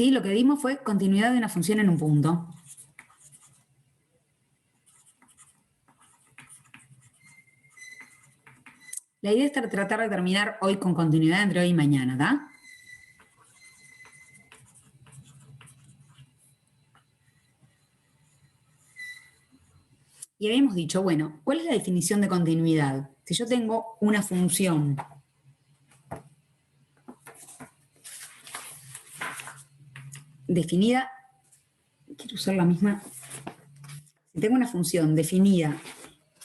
¿Sí? Lo que vimos fue continuidad de una función en un punto. La idea es tratar de terminar hoy con continuidad entre hoy y mañana, ¿da? Y habíamos dicho, bueno, ¿cuál es la definición de continuidad? Si yo tengo una función definida, quiero usar la misma, si tengo una función definida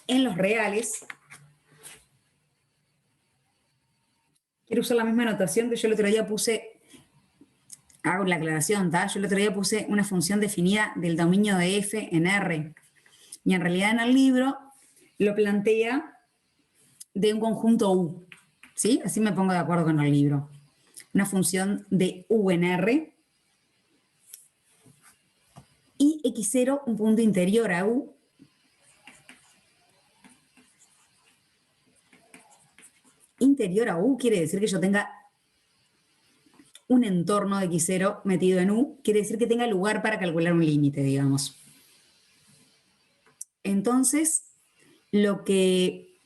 en los reales, quiero usar la misma notación que yo el otro día puse, hago la aclaración, ¿tá? Yo el otro día puse una función definida del dominio de f en R, y en realidad en el libro lo plantea de un conjunto U, ¿sí? Así me pongo de acuerdo con el libro. Una función de U en R y x0 un punto interior a U interior a U quiere decir que yo tenga un entorno de x0 metido en U, quiere decir que tenga lugar para calcular un límite, digamos. Entonces, lo que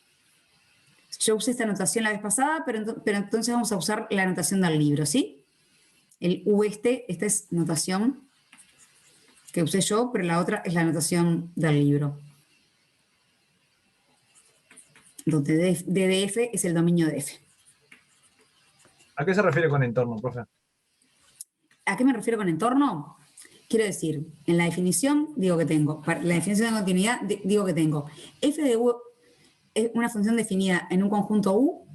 yo usé esta notación la vez pasada, pero entonces vamos a usar la notación del libro, ¿sí? El U esta es notación que usé yo, pero la otra es la notación del libro. Donde DDF es el dominio de F. ¿A qué se refiere con entorno, profe? ¿A qué me refiero con entorno? Quiero decir, en la definición digo que tengo, para la definición de continuidad digo que tengo f de u es una función definida en un conjunto U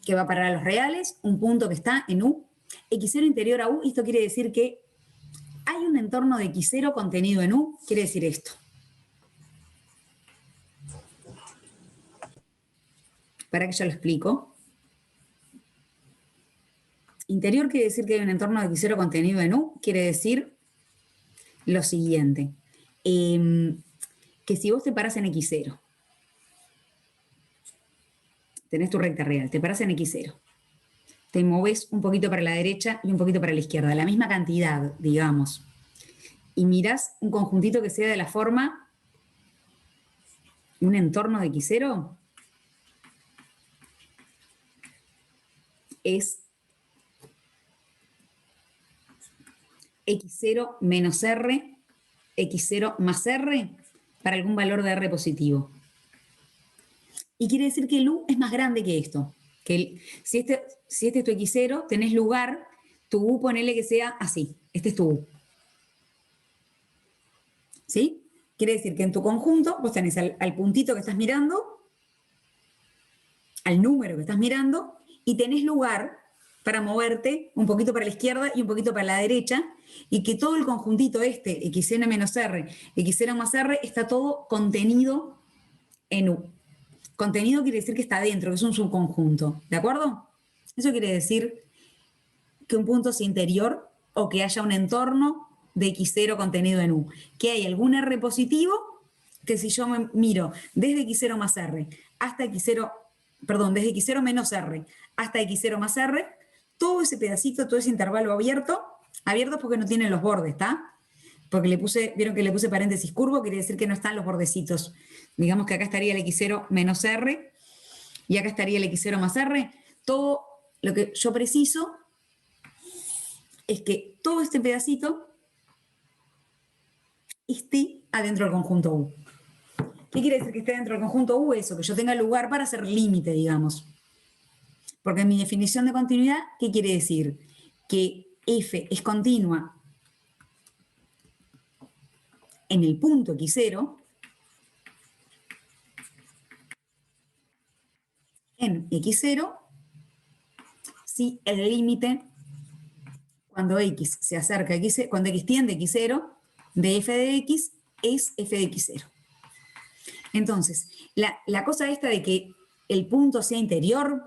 que va para los reales, un punto que está en U, x0 interior a U, esto quiere decir que hay un entorno de x0 contenido en U, quiere decir esto. Para que yo lo explico. Interior quiere decir que hay un entorno de x0 contenido en U, quiere decir lo siguiente, que si vos te parás en x0, tenés tu recta real, te parás en x0, te moves un poquito para la derecha y un poquito para la izquierda, la misma cantidad, digamos, y mirás un conjuntito que sea de la forma un entorno de x0, es x0 menos r, x0 más r, para algún valor de r positivo. Y quiere decir que el u es más grande que esto. Que si este es tu x0, tenés lugar, tu u ponele que sea así. Este es tu u. ¿Sí? Quiere decir que en tu conjunto vos tenés al puntito que estás mirando, al número que estás mirando, y tenés lugar para moverte un poquito para la izquierda y un poquito para la derecha, y que todo el conjuntito este, xn menos r, x0 más r, está todo contenido en u. Contenido quiere decir que está dentro, que es un subconjunto, ¿de acuerdo? Eso quiere decir que un punto sea interior o que haya un entorno de x0 contenido en u. Que hay algún r positivo que si yo me miro desde x0 más r hasta x0, perdón, desde x0 menos r hasta x0 más r, todo ese pedacito, todo ese intervalo abierto porque no tiene los bordes, ¿está? Porque vieron que le puse paréntesis curvo, quiere decir que no están los bordecitos. Digamos que acá estaría el x0 menos r y acá estaría el x0 más r. Todo lo que yo preciso es que todo este pedacito esté adentro del conjunto U. ¿Qué quiere decir que esté dentro del conjunto U? Eso, que yo tenga lugar para hacer límite, digamos. Porque en mi definición de continuidad, ¿qué quiere decir? Que f es continua en el punto x0, en x0, si el límite, cuando x se acerca a x, cuando x tiende a x0, de f de x es f de x0. Entonces, la cosa esta de que el punto sea interior,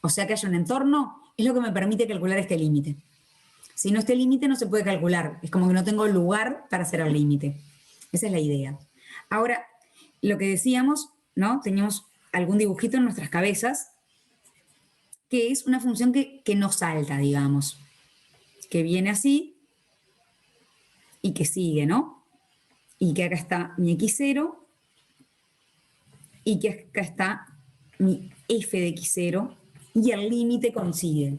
o sea que haya un entorno, es lo que me permite calcular este límite. Si no, este límite no se puede calcular. Es como que no tengo lugar para hacer el límite. Esa es la idea. Ahora, lo que decíamos, ¿no? Teníamos algún dibujito en nuestras cabezas, que es una función que no salta, digamos. que viene así y que sigue, ¿no? Y que acá está mi x0 y que acá está mi f de x0 y el límite coincide.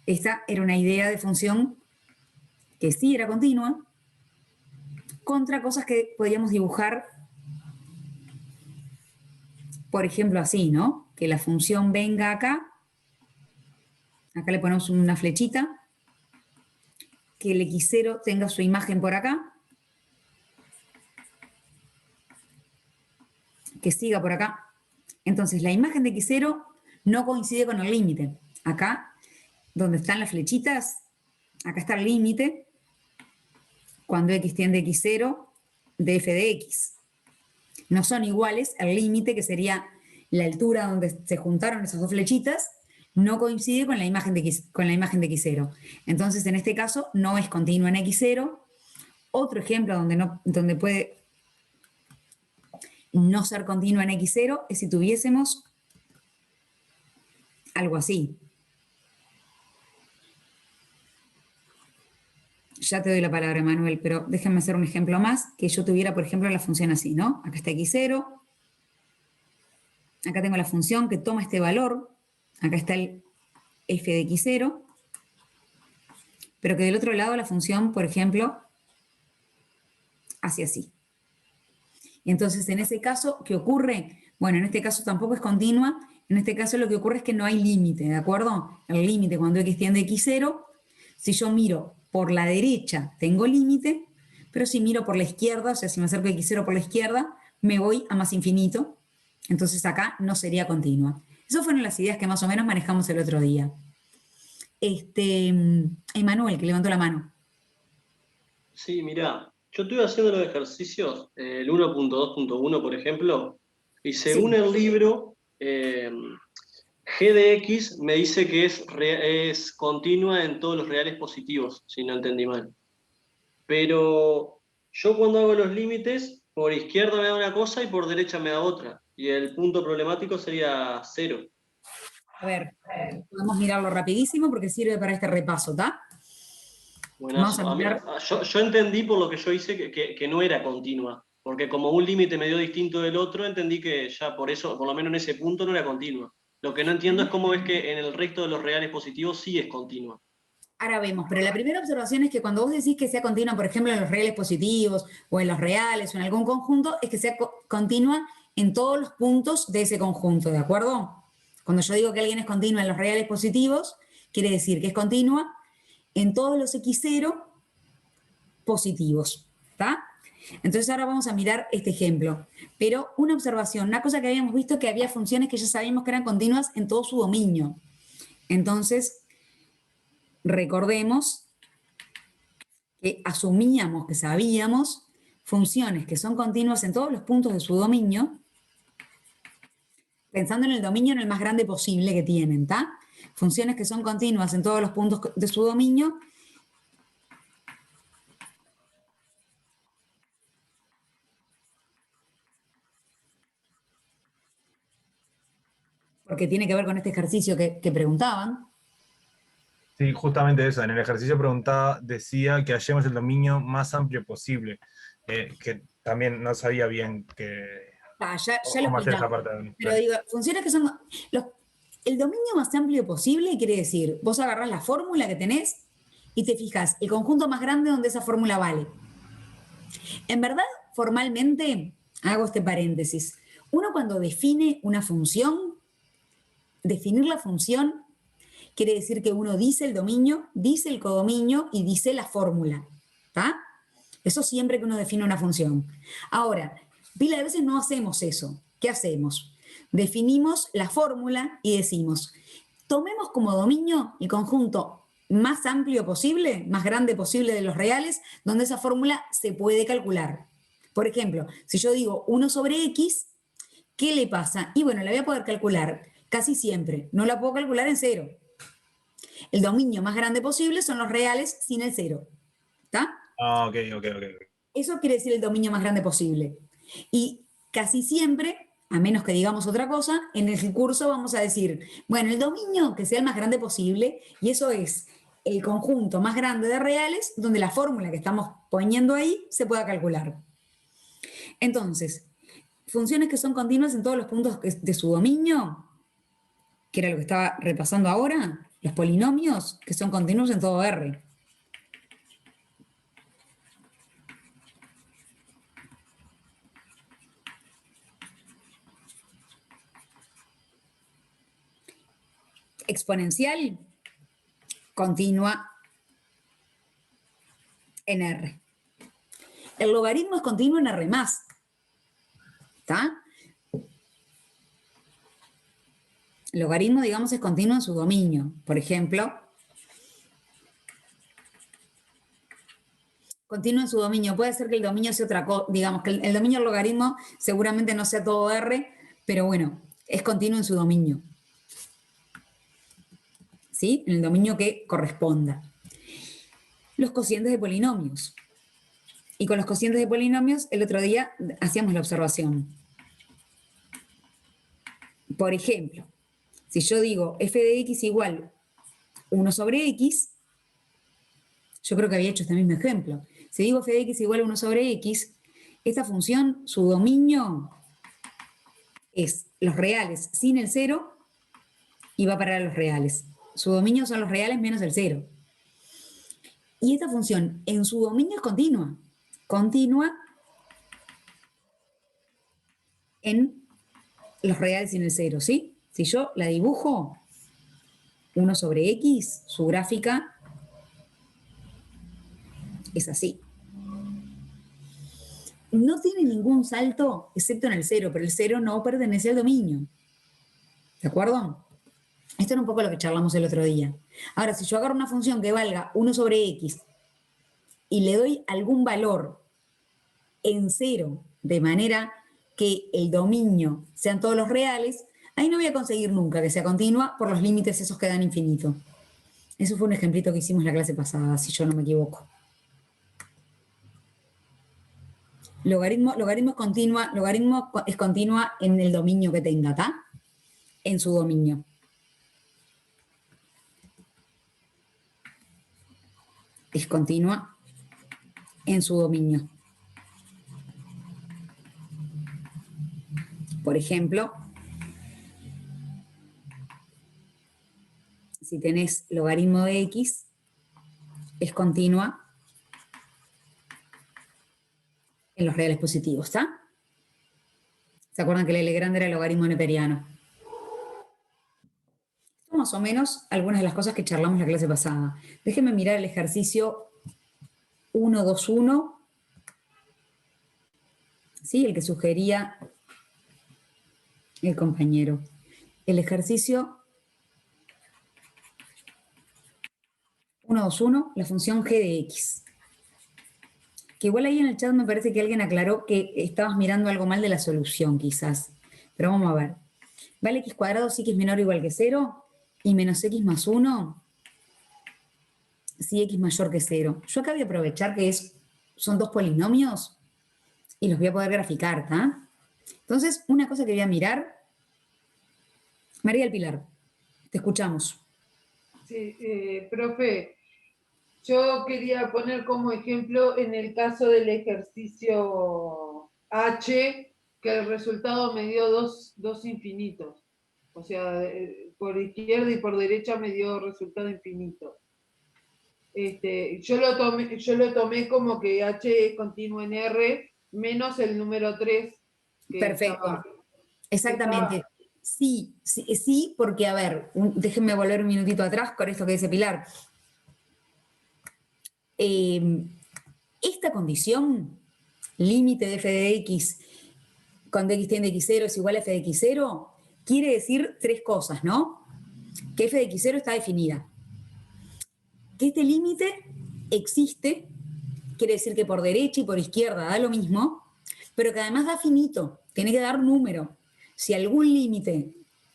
Esta era una idea de función que sí era continua, contra cosas que podíamos dibujar, por ejemplo, así, ¿no? Que la función venga acá le ponemos una flechita, que el x0 tenga su imagen por acá, que siga por acá. Entonces, la imagen de x0 no coincide con el límite. Acá, donde están las flechitas, acá está el límite, cuando x tiende a x0 de f de x. No son iguales, el límite, que sería la altura donde se juntaron esas dos flechitas, no coincide con la imagen de x0. Entonces, en este caso, no es continua en x0. Otro ejemplo donde puede no ser continua en x0 es si tuviésemos algo así. Ya te doy la palabra, Manuel, pero déjenme hacer un ejemplo más, que yo tuviera, por ejemplo, la función así, ¿no? Acá está x0, acá tengo la función que toma este valor, acá está el f de x0, pero que del otro lado la función, por ejemplo, hace así. Y entonces, en ese caso, ¿qué ocurre? Bueno, en este caso tampoco es continua, en este caso lo que ocurre es que no hay límite, ¿de acuerdo? El límite cuando x tiende a x0, si yo miro por la derecha, tengo límite, pero si miro por la izquierda, o sea, si me acerco a x0 por la izquierda, me voy a más infinito, entonces acá no sería continua. Esas fueron las ideas que más o menos manejamos el otro día. Emanuel, que levantó la mano. Sí, mirá, yo estuve haciendo los ejercicios, el 1.2.1, por ejemplo, y según Sí. el libro, G de X me dice que es continua en todos los reales positivos, si no entendí mal. Pero yo cuando hago los límites, por izquierda me da una cosa y por derecha me da otra. Y el punto problemático sería 0. A ver, podemos mirarlo rapidísimo porque sirve para este repaso, ¿está? Vamos a Buenazo. mirar. Yo entendí por lo que yo hice que no era continua, porque como un límite me dio distinto del otro, entendí que ya por eso, por lo menos en ese punto, no era continua. Lo que no entiendo es cómo es que en el resto de los reales positivos sí es continua. Ahora vemos, pero la primera observación es que cuando vos decís que sea continua, por ejemplo, en los reales positivos o en los reales o en algún conjunto, es que sea continua en todos los puntos de ese conjunto, ¿de acuerdo? Cuando yo digo que alguien es continua en los reales positivos, quiere decir que es continua en todos los x0 positivos, ¿está? Entonces ahora vamos a mirar este ejemplo. Pero una observación, una cosa que habíamos visto, que había funciones que ya sabíamos que eran continuas en todo su dominio. Entonces, recordemos que asumíamos que sabíamos funciones que son continuas en todos los puntos de su dominio, pensando en el dominio en el más grande posible que tienen, ¿está? Funciones que son continuas en todos los puntos de su dominio. Porque tiene que ver con este ejercicio que preguntaban. Sí, justamente eso. En el ejercicio preguntaba, decía que hallemos el dominio más amplio posible. Que también no sabía bien Ya lo cómo hacer esa explicamos. parte. Pero digo, funciones que son... el dominio más amplio posible quiere decir, vos agarrás la fórmula que tenés y te fijas el conjunto más grande donde esa fórmula vale. En verdad, formalmente, hago este paréntesis. Uno cuando define una función, definir la función quiere decir que uno dice el dominio, dice el codominio y dice la fórmula. ¿Está? Eso siempre que uno define una función. Ahora, pila de veces no hacemos eso. ¿Qué hacemos? Definimos la fórmula y decimos, tomemos como dominio el conjunto más amplio posible, más grande posible de los reales, donde esa fórmula se puede calcular. Por ejemplo, si yo digo 1 sobre x, ¿qué le pasa? Y bueno, la voy a poder calcular casi siempre. No la puedo calcular en cero. El dominio más grande posible son los reales sin el cero. ¿Está? Ah, ok. Eso quiere decir el dominio más grande posible. Y casi siempre, a menos que digamos otra cosa, en el curso vamos a decir, bueno, el dominio que sea el más grande posible, y eso es el conjunto más grande de reales donde la fórmula que estamos poniendo ahí se pueda calcular. Entonces, funciones que son continuas en todos los puntos de su dominio, que era lo que estaba repasando ahora, los polinomios que son continuos en todo R. Exponencial, continua en R. El logaritmo es continuo en R+. ¿Está? El logaritmo, digamos, es continuo en su dominio. Por ejemplo, continuo en su dominio. Puede ser que el dominio sea otra cosa. Digamos que el dominio del logaritmo seguramente no sea todo R, pero bueno, es continuo en su dominio. ¿Sí? En el dominio que corresponda. Los cocientes de polinomios. Y con los cocientes de polinomios, el otro día hacíamos la observación. Por ejemplo, si yo digo f de x igual 1 sobre x, yo creo que había hecho este mismo ejemplo. Si digo f de x igual a 1 sobre x, esta función, su dominio es los reales sin el 0 y va a parar a los reales. Su dominio son los reales menos el 0. Y esta función en su dominio es continua. Continua en los reales sin el 0, ¿sí? Si yo la dibujo, 1 sobre x, su gráfica es así. No tiene ningún salto excepto en el 0, pero el 0 no pertenece al dominio. ¿De acuerdo? Esto era un poco lo que charlamos el otro día. Ahora, si yo agarro una función que valga 1 sobre x y le doy algún valor en 0, de manera que el dominio sean todos los reales, ahí no voy a conseguir nunca que sea continua por los límites esos que dan infinito. Eso fue un ejemplito que hicimos la clase pasada, si yo no me equivoco. Logaritmo es continua en el dominio que tenga, ¿está? En su dominio. Es continua en su dominio. Por ejemplo, si tenés logaritmo de x, es continua en los reales positivos, ¿está? ¿Se acuerdan que la L grande era el logaritmo neperiano? Esto más o menos algunas de las cosas que charlamos la clase pasada. Déjenme mirar el ejercicio 121, ¿sí? El que sugería el compañero. El ejercicio 121, la función g de x. Que igual ahí en el chat me parece que alguien aclaró que estabas mirando algo mal de la solución, quizás. Pero vamos a ver. ¿Vale x cuadrado si x menor o igual que 0? ¿Y menos x más 1? Si x mayor que 0. Yo acá voy a aprovechar que son dos polinomios y los voy a poder graficar, ¿está? Entonces, una cosa que voy a mirar. María del Pilar, te escuchamos. Sí, profe, yo quería poner como ejemplo en el caso del ejercicio H, que el resultado me dio dos infinitos. O sea, por izquierda y por derecha me dio resultado infinito. Yo lo tomé como que H es continuo en R, menos el número 3. Perfecto. Exactamente. Sí, porque, a ver, déjenme volver un minutito atrás con esto que dice Pilar. Esta condición, límite de f de x cuando x tiende a x0 es igual a f de x0, quiere decir tres cosas, ¿no? Que f de x0 está definida. Que este límite existe, quiere decir que por derecha y por izquierda da lo mismo, pero que además da finito, tiene que dar número. Si algún límite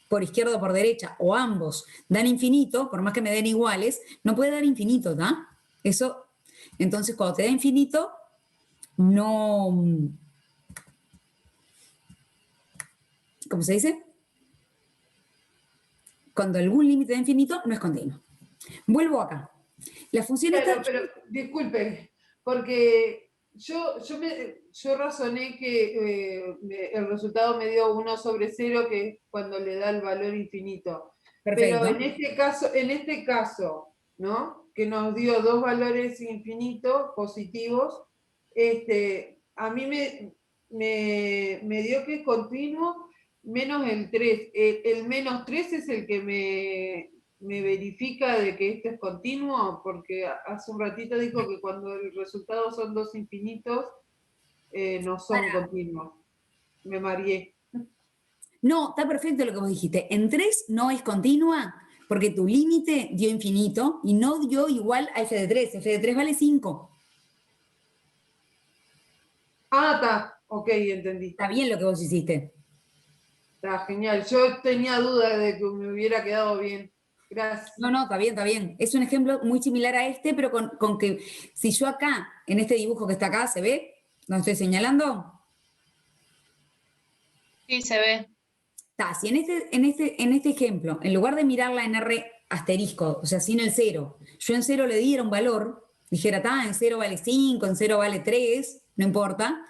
por izquierda o por derecha, o ambos, dan infinito, por más que me den iguales, no puede dar infinito, ¿da? Eso, entonces cuando te da infinito, no... ¿Cómo se dice? Cuando algún límite da infinito, no es continuo. Vuelvo acá. La función Claro, esta, pero disculpen, porque yo razoné que el resultado me dio 1/0, que es cuando le da el valor infinito. Pero perfecto. en este caso, ¿no? Que nos dio dos valores infinitos positivos, a mí me dio que es continuo menos el 3. El menos 3 es el que me verifica de que esto es continuo, porque hace un ratito dijo que cuando el resultado son dos infinitos, no son continuos. Me mareé. No, está perfecto lo que vos dijiste. En 3 no es continua porque tu límite dio infinito y no dio igual a f de 3. F de 3 vale 5. Ah, está. Ok, entendí. Está bien lo que vos hiciste. Está genial. Yo tenía duda de que me hubiera quedado bien. Gracias. No, no, está bien, está bien. Es un ejemplo muy similar a este, pero con que si yo acá, en este dibujo que está acá, ¿se ve? ¿No estoy señalando? Sí, se ve. Está, si en este ejemplo, en lugar de mirarla en R asterisco, o sea, sin el 0, yo en 0 le diera un valor, dijera, está, en 0 vale 5, en 0 vale 3, no importa,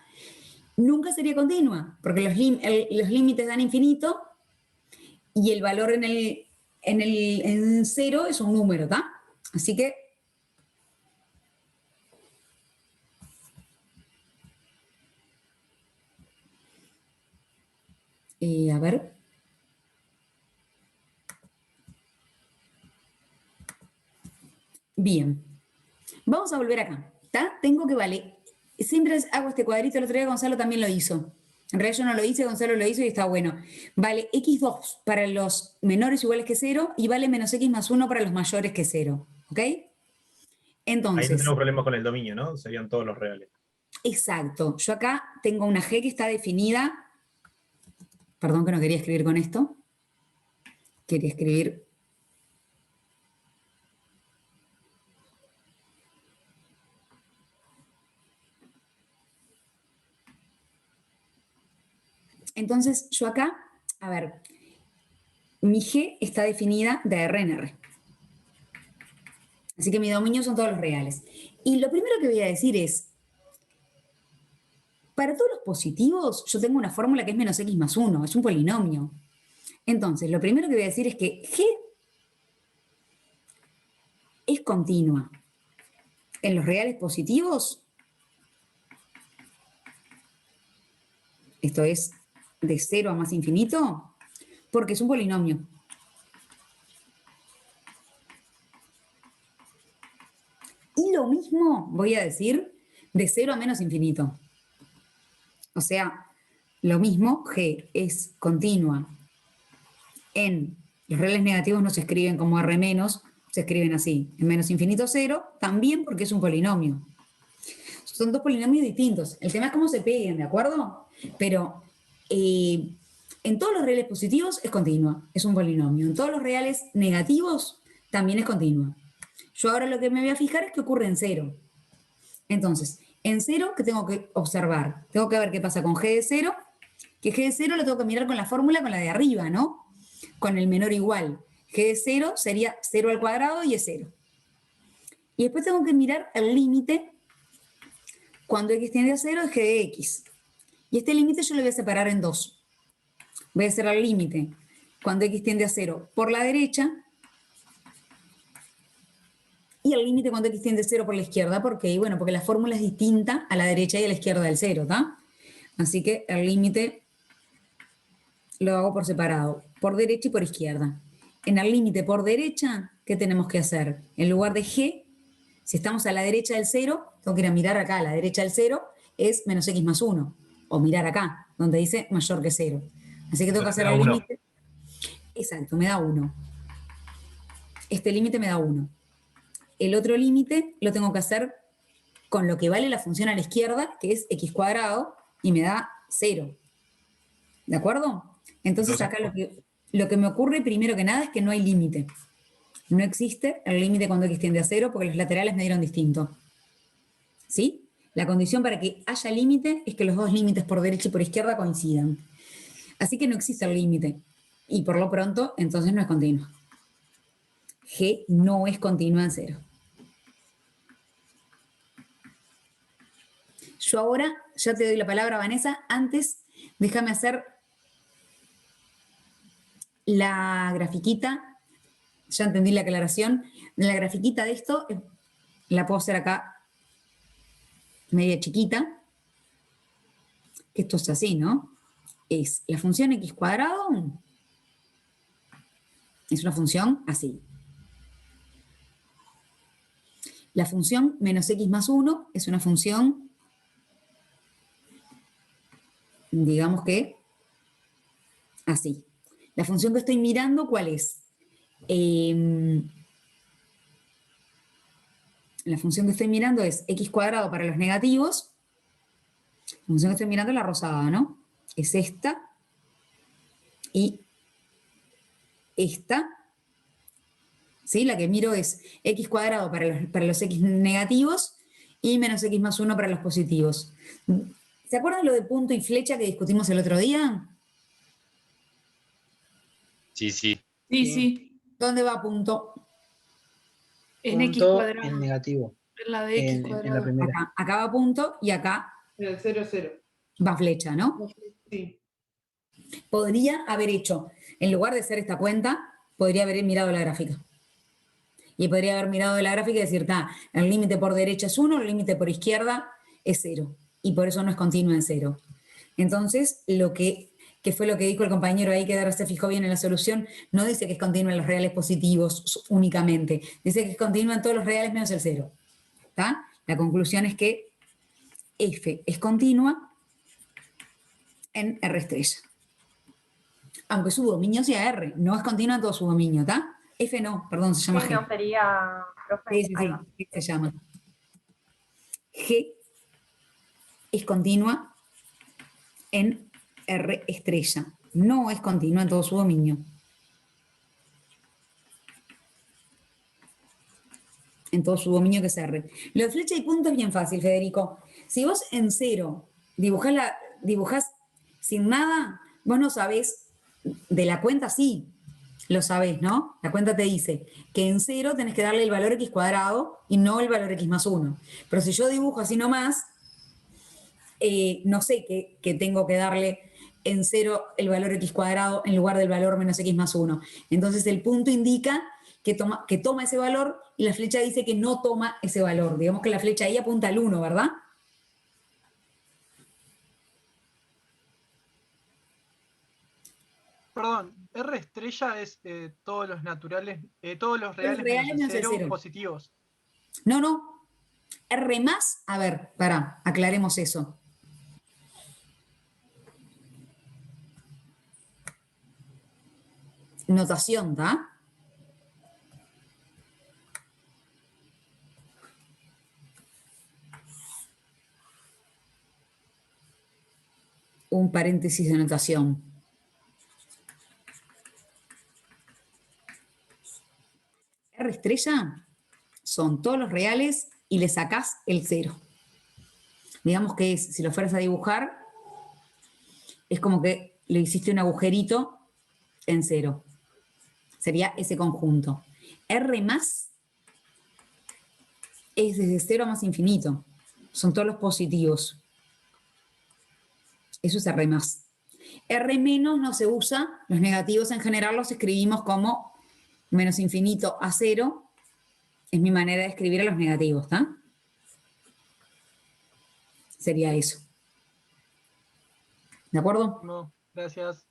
nunca sería continua, porque los límites dan infinito y el valor en 0 es un número, ¿está? Así que a ver. Bien. Vamos a volver acá. ¿Está? Tengo que vale. Siempre hago este cuadrito, el otro día Gonzalo también lo hizo. En realidad yo no lo hice, Gonzalo lo hizo y está bueno. Vale x2 para los menores iguales que 0 y vale menos x más 1 para los mayores que 0. ¿Ok? Ahí no Entonces, tenemos problemas con el dominio, ¿no? Serían todos los reales. exacto. Yo acá tengo una g que está definida. Perdón que no quería escribir con esto. Quería escribir. Entonces, yo acá, a ver, mi g está definida de R en R. Así que mi dominio son todos los reales. Y lo primero que voy a decir es, para todos los positivos, yo tengo una fórmula que es menos x más 1, es un polinomio. Entonces, lo primero que voy a decir es que g es continua. En los reales positivos, esto es de 0 a más infinito, porque es un polinomio. Y lo mismo voy a decir de 0 a menos infinito. O sea, lo mismo, g es continua. En los reales negativos no se escriben como R menos, se escriben así. En menos infinito 0, también porque es un polinomio. Son dos polinomios distintos. El tema es cómo se peguen, ¿de acuerdo? Pero en todos los reales positivos es continua, es un polinomio. En todos los reales negativos también es continua. Yo ahora lo que me voy a fijar es que ocurre en 0. Entonces, en 0, ¿qué tengo que observar? Tengo que ver qué pasa con g de 0, que g de 0 lo tengo que mirar con la fórmula, con la de arriba, ¿no? Con el menor igual. G de 0 sería 0 al cuadrado y es 0. Y después tengo que mirar el límite cuando x tiende a 0 es g de x. Y este límite yo lo voy a separar en dos. Voy a hacer el límite cuando x tiende a 0 por la derecha y el límite cuando x tiende a 0 por la izquierda. ¿Por qué? Bueno, porque la fórmula es distinta a la derecha y a la izquierda del 0, ¿está? Así que el límite lo hago por separado, por derecha y por izquierda. En el límite por derecha, ¿qué tenemos que hacer? En lugar de g, si estamos a la derecha del 0, tengo que ir a mirar acá, a la derecha del 0 es menos x más 1. O mirar acá, donde dice mayor que 0. Así que tengo que hacer el límite. Exacto, me da 1. Este límite me da 1. El otro límite lo tengo que hacer con lo que vale la función a la izquierda, que es x cuadrado, y me da 0. ¿De acuerdo? Entonces acá lo que me ocurre primero que nada es que no hay límite. No existe el límite cuando x tiende a 0 porque los laterales me dieron distinto. ¿Sí? La condición para que haya límite es que los dos límites por derecha y por izquierda coincidan. Así que no existe el límite. Y por lo pronto, entonces no es continua. G no es continua en 0. Yo ahora ya te doy la palabra, Vanessa. Antes, déjame hacer la grafiquita. Ya entendí la aclaración. La grafiquita de esto la puedo hacer acá media chiquita. Que esto es así, ¿no? Es la función x cuadrado. Es una función así. La función menos x más 1 es una función, digamos que, así. La función que estoy mirando, ¿cuál es? La función que estoy mirando es x cuadrado para los negativos. La función que estoy mirando es la rosada, ¿no? Es esta y esta. ¿Sí? La que miro es x cuadrado para los x negativos y menos x más 1 para los positivos. ¿Se acuerdan lo de punto y flecha que discutimos el otro día? Sí, sí. Sí, sí. ¿Dónde va punto? En X Punto cuadrado. en negativo. En la de X En cuadrado. la primera. Acá va punto y acá En el 0, 0. va flecha, ¿no? Sí. Podría haber hecho, en lugar de hacer esta cuenta, podría haber mirado la gráfica. Y podría haber mirado la gráfica y decir, el límite por derecha es 1, el límite por izquierda es 0. Y por eso no es continuo en 0. Entonces, que fue lo que dijo el compañero ahí, que Dara se fijó bien en la solución, no dice que es continuo en los reales positivos únicamente, dice que es continuo en todos los reales menos el 0. ¿Está? La conclusión es que F es continua en R estrella. Aunque su dominio sea R, no es continua en todo su dominio, ¿está? F no, perdón, se llama Sí, G. no sería, profe. Sí, Ahí va. G se llama. G es continua en R estrella. No es continua en todo su dominio. En todo su dominio que es R. Lo de flecha y punto es bien fácil, Federico. Si vos en 0 dibujás sin nada, vos no sabés, de la cuenta sí, lo sabés, ¿no? La cuenta te dice que en 0 tenés que darle el valor x cuadrado y no el valor x más 1. Pero si yo dibujo así nomás, no sé que tengo que darle en 0 el valor x cuadrado en lugar del valor menos x más 1. Entonces el punto indica que toma ese valor y la flecha dice que no toma ese valor. Digamos que la flecha ahí apunta al 1, ¿verdad? Perdón, R estrella es todos los naturales, todos los reales, reales menos el menos el 0 cero. positivos. No. R más, a ver, aclaremos eso. Notación, ¿da? Un paréntesis de notación. R estrella son todos los reales y le sacás el 0. Digamos que si lo fueras a dibujar, es como que le hiciste un agujerito en 0. Sería ese conjunto. R más es desde 0 a más infinito. Son todos los positivos. Eso es R más. R menos no se usa. Los negativos en general los escribimos como menos infinito a 0. Es mi manera de escribir a los negativos, ¿está? Sería eso. ¿De acuerdo? No, gracias.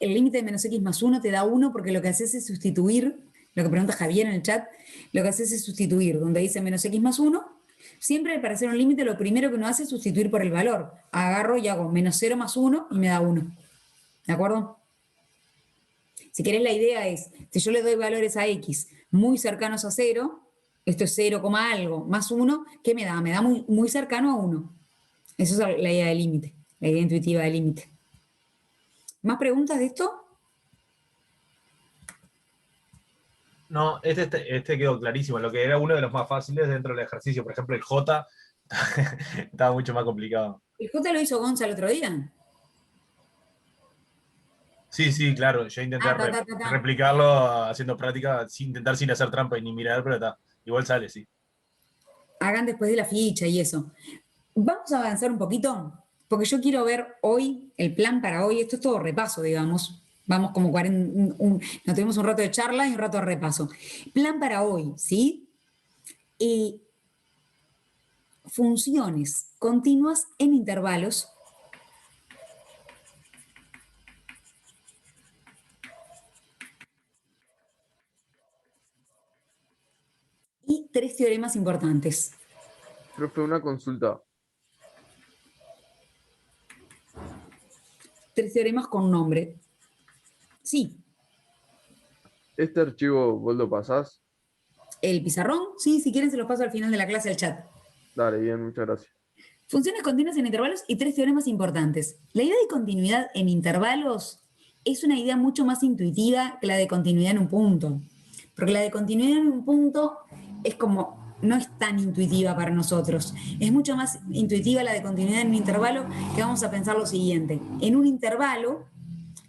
El límite de menos x más 1 te da 1 porque lo que haces es sustituir, lo que pregunta Javier en el chat, lo que haces es sustituir, donde dice menos x más 1, siempre para hacer un límite lo primero que uno hace es sustituir por el valor. Agarro y hago menos 0 más 1 y me da 1. ¿De acuerdo? Si querés, la idea es, si yo le doy valores a x muy cercanos a 0, esto es 0, algo, más 1, ¿qué me da? Me da muy cercano a 1. Esa es la idea del límite, la idea intuitiva del límite. ¿Más preguntas de esto? No, este quedó clarísimo. Lo que era uno de los más fáciles dentro del ejercicio, por ejemplo, el J, estaba mucho más complicado. ¿El J lo hizo Gonza el otro día? Sí, claro. Yo intenté replicarlo haciendo práctica, intentar sin hacer trampa y ni mirar, pero está. Igual sale, sí. hagan después de la ficha y eso. Vamos a avanzar un poquito, porque yo quiero ver hoy, el plan para hoy, esto es todo repaso, digamos. Vamos como 40, nos tenemos un rato de charla y un rato de repaso. Plan para hoy, ¿sí? Funciones continuas en intervalos y 3 teoremas importantes. Profe, una consulta. 3 teoremas con nombre. Sí. ¿Este archivo vos lo pasás? ¿El pizarrón? Sí, si quieren se los paso al final de la clase al chat. Dale, bien, muchas gracias. Funciones continuas en intervalos y 3 teoremas importantes. La idea de continuidad en intervalos es una idea mucho más intuitiva que la de continuidad en un punto. Porque la de continuidad en un punto es como, no es tan intuitiva para nosotros. Es mucho más intuitiva la de continuidad en un intervalo, que vamos a pensar lo siguiente. En un intervalo,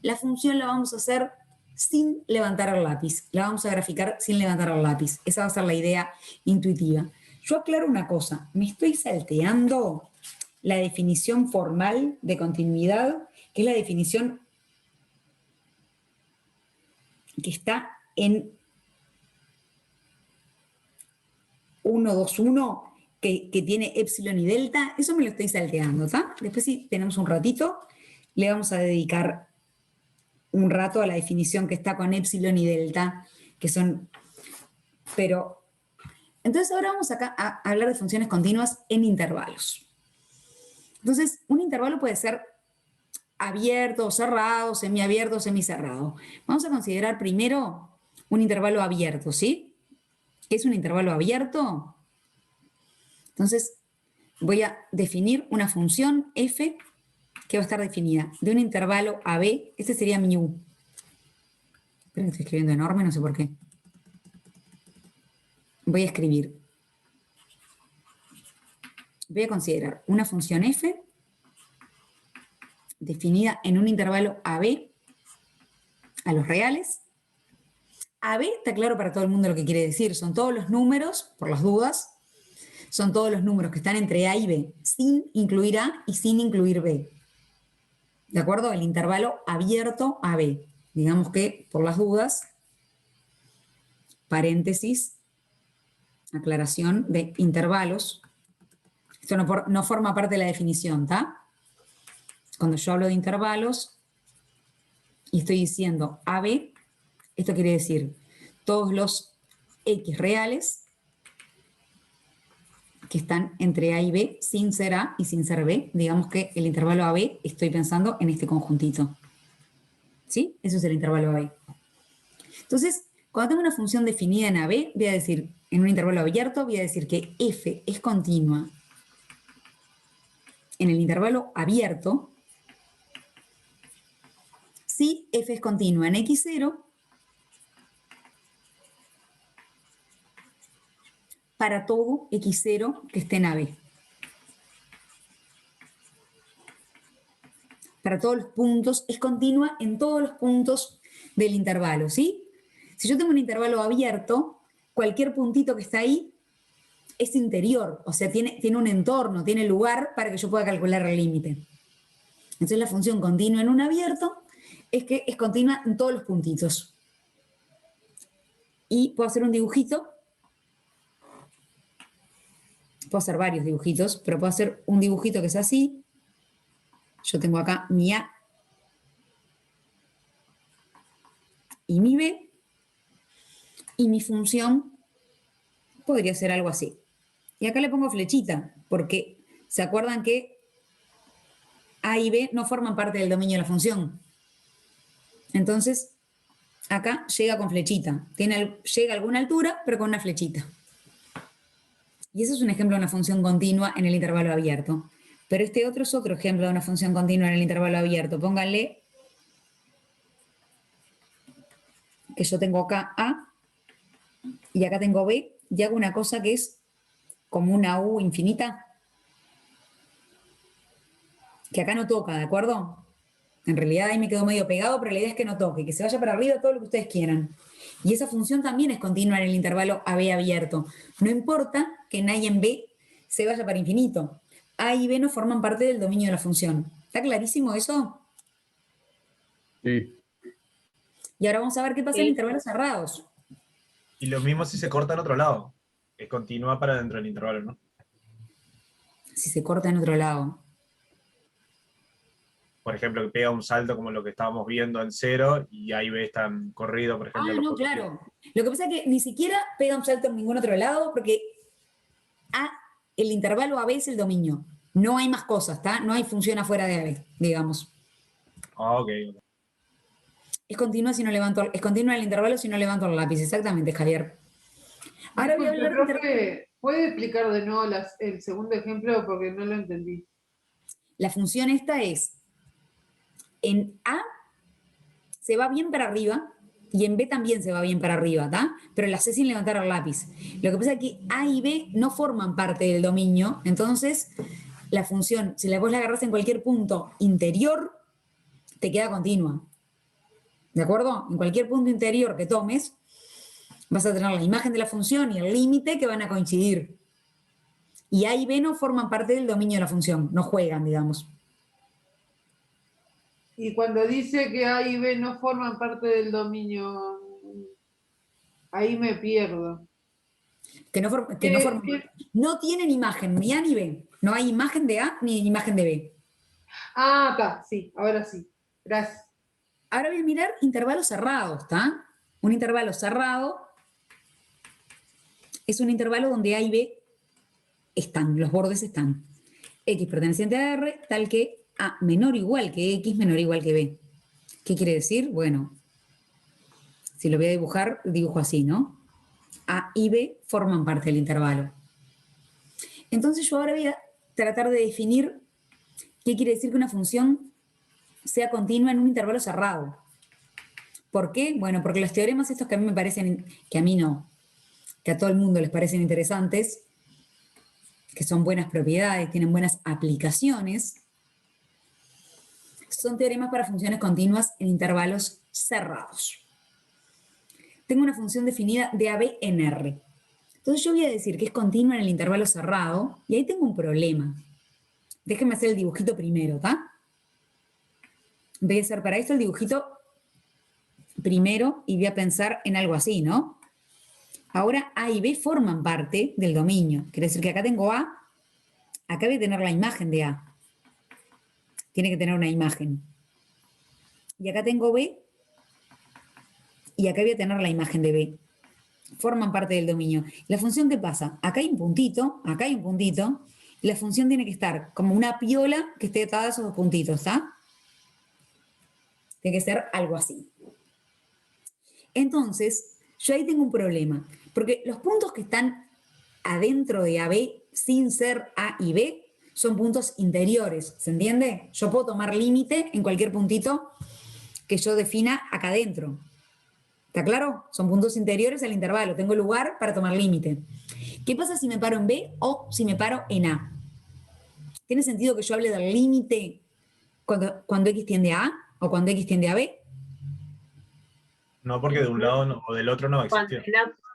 la función la vamos a hacer sin levantar el lápiz. La vamos a graficar sin levantar el lápiz. Esa va a ser la idea intuitiva. Yo aclaro una cosa, me estoy salteando la definición formal de continuidad, que es la definición que está en 1.2.1, que tiene epsilon y delta. Eso me lo estoy salteando, ¿está? Después, si tenemos un ratito, le vamos a dedicar un rato a la definición que está con epsilon y delta, que son... Pero... Entonces ahora vamos acá a hablar de funciones continuas en intervalos. Entonces, un intervalo puede ser abierto, cerrado, semiabierto, semicerrado. Vamos a considerar primero un intervalo abierto, ¿sí? ¿Qué es un intervalo abierto? Entonces, voy a definir una función f que va a estar definida de un intervalo AB. Este sería mi u. Esperen, estoy escribiendo enorme, no sé por qué. Voy a escribir. Voy a considerar una función f definida en un intervalo AB a los reales. AB está claro para todo el mundo lo que quiere decir. Son todos los números, por las dudas, son todos los números que están entre A y B, sin incluir A y sin incluir B. ¿De acuerdo? El intervalo abierto AB. Digamos que, por las dudas, paréntesis, aclaración de intervalos. Esto no forma parte de la definición, ¿está? Cuando yo hablo de intervalos y estoy diciendo AB, esto quiere decir todos los X reales que están entre A y B sin ser A y sin ser B. Digamos que el intervalo AB estoy pensando en este conjuntito. ¿Sí? Eso es el intervalo AB. Entonces, cuando tengo una función definida en AB, voy a decir, en un intervalo abierto, voy a decir que f es continua en el intervalo abierto si f es continua en x0 para todo x0 que esté en AB. Para todos los puntos, es continua en todos los puntos del intervalo, ¿sí? Si yo tengo un intervalo abierto, cualquier puntito que está ahí es interior, o sea, tiene un entorno, tiene lugar para que yo pueda calcular el límite. Entonces la función continua en un abierto es que es continua en todos los puntitos. Y puedo hacer un dibujito, puedo hacer varios dibujitos, pero puedo hacer un dibujito que es así. Yo tengo acá mi A y mi B, y mi función podría ser algo así. Y acá le pongo flechita, porque ¿se acuerdan que A y B no forman parte del dominio de la función? Entonces, acá llega con flechita. Llega a alguna altura, pero con una flechita. Y eso es un ejemplo de una función continua en el intervalo abierto. Pero este otro es otro ejemplo de una función continua en el intervalo abierto. Pónganle que yo tengo acá A y acá tengo B, y hago una cosa que es como una U infinita, que acá no toca, ¿de acuerdo? En realidad ahí me quedó medio pegado, pero la idea es que no toque, que se vaya para arriba todo lo que ustedes quieran. Y esa función también es continua en el intervalo AB abierto. No importa que en A y en B se vaya para infinito. A y B no forman parte del dominio de la función. ¿Está clarísimo eso? Sí. Y ahora vamos a ver qué pasa en intervalos cerrados. Y lo mismo si se corta en otro lado. Es continua para dentro del intervalo, ¿no? Si se corta en otro lado. Por ejemplo, que pega un salto como lo que estábamos viendo en 0 y ahí ves tan corrido, por ejemplo, los No, positivos. claro. Lo que pasa es que ni siquiera pega un salto en ningún otro lado porque el intervalo AB es el dominio. No hay más cosas, ¿está? No hay función afuera de AB, digamos. Ah, ok. Es continua es continua el intervalo si no levanto el lápiz. Exactamente, Javier. Ahora voy a Disculpe, hablar de profe, ¿puede explicar de nuevo el segundo ejemplo? Porque no lo entendí. la función esta es, en A se va bien para arriba y en B también se va bien para arriba, ¿está? Pero la hace sin levantar el lápiz. Lo que pasa es que A y B no forman parte del dominio, entonces la función, si vos la agarrás en cualquier punto interior, te queda continua. ¿De acuerdo? En cualquier punto interior que tomes, vas a tener la imagen de la función y el límite que van a coincidir. Y A y B no forman parte del dominio de la función, no juegan, digamos. Y cuando dice que A y B no forman parte del dominio, ahí me pierdo. Que no tienen imagen, ni A ni B. No hay imagen de A ni imagen de B. Ah, está, sí, ahora sí. Gracias. Ahora voy a mirar intervalos cerrados, ¿está? Un intervalo cerrado es un intervalo donde A y B están, los bordes están. X perteneciente a R, tal que A menor o igual que X, menor o igual que B. ¿Qué quiere decir? Bueno, si lo voy a dibujar, dibujo así, ¿no? A y B forman parte del intervalo. Entonces yo ahora voy a tratar de definir qué quiere decir que una función sea continua en un intervalo cerrado. ¿Por qué? Bueno, porque los teoremas estos que a mí me parecen, que a mí no, que a todo el mundo les parecen interesantes, que son buenas propiedades, tienen buenas aplicaciones, son teoremas para funciones continuas en intervalos cerrados. Tengo una función definida de AB en R. Entonces yo voy a decir que es continua en el intervalo cerrado y ahí tengo un problema. Déjenme hacer el dibujito primero, ¿está? Voy a hacer para esto el dibujito primero y voy a pensar en algo así, ¿no? Ahora A y B forman parte del dominio. Quiere decir que acá tengo A, acá voy a tener la imagen de A. Tiene que tener una imagen. Y acá tengo B y acá voy a tener la imagen de B. Forman parte del dominio. ¿La función qué pasa? Acá hay un puntito, acá hay un puntito, y la función tiene que estar como una piola que esté atada a esos dos puntitos, ¿está? Tiene que ser algo así. Entonces, yo ahí tengo un problema, porque los puntos que están adentro de AB, sin ser A y B, son puntos interiores, ¿se entiende? Yo puedo tomar límite en cualquier puntito que yo defina acá adentro. ¿Está claro? Son puntos interiores al intervalo, tengo lugar para tomar límite. ¿Qué pasa si me paro en B o si me paro en A? ¿Tiene sentido que yo hable del límite cuando X tiende a A o cuando X tiende a B? No, porque de un lado o del otro no va a existir.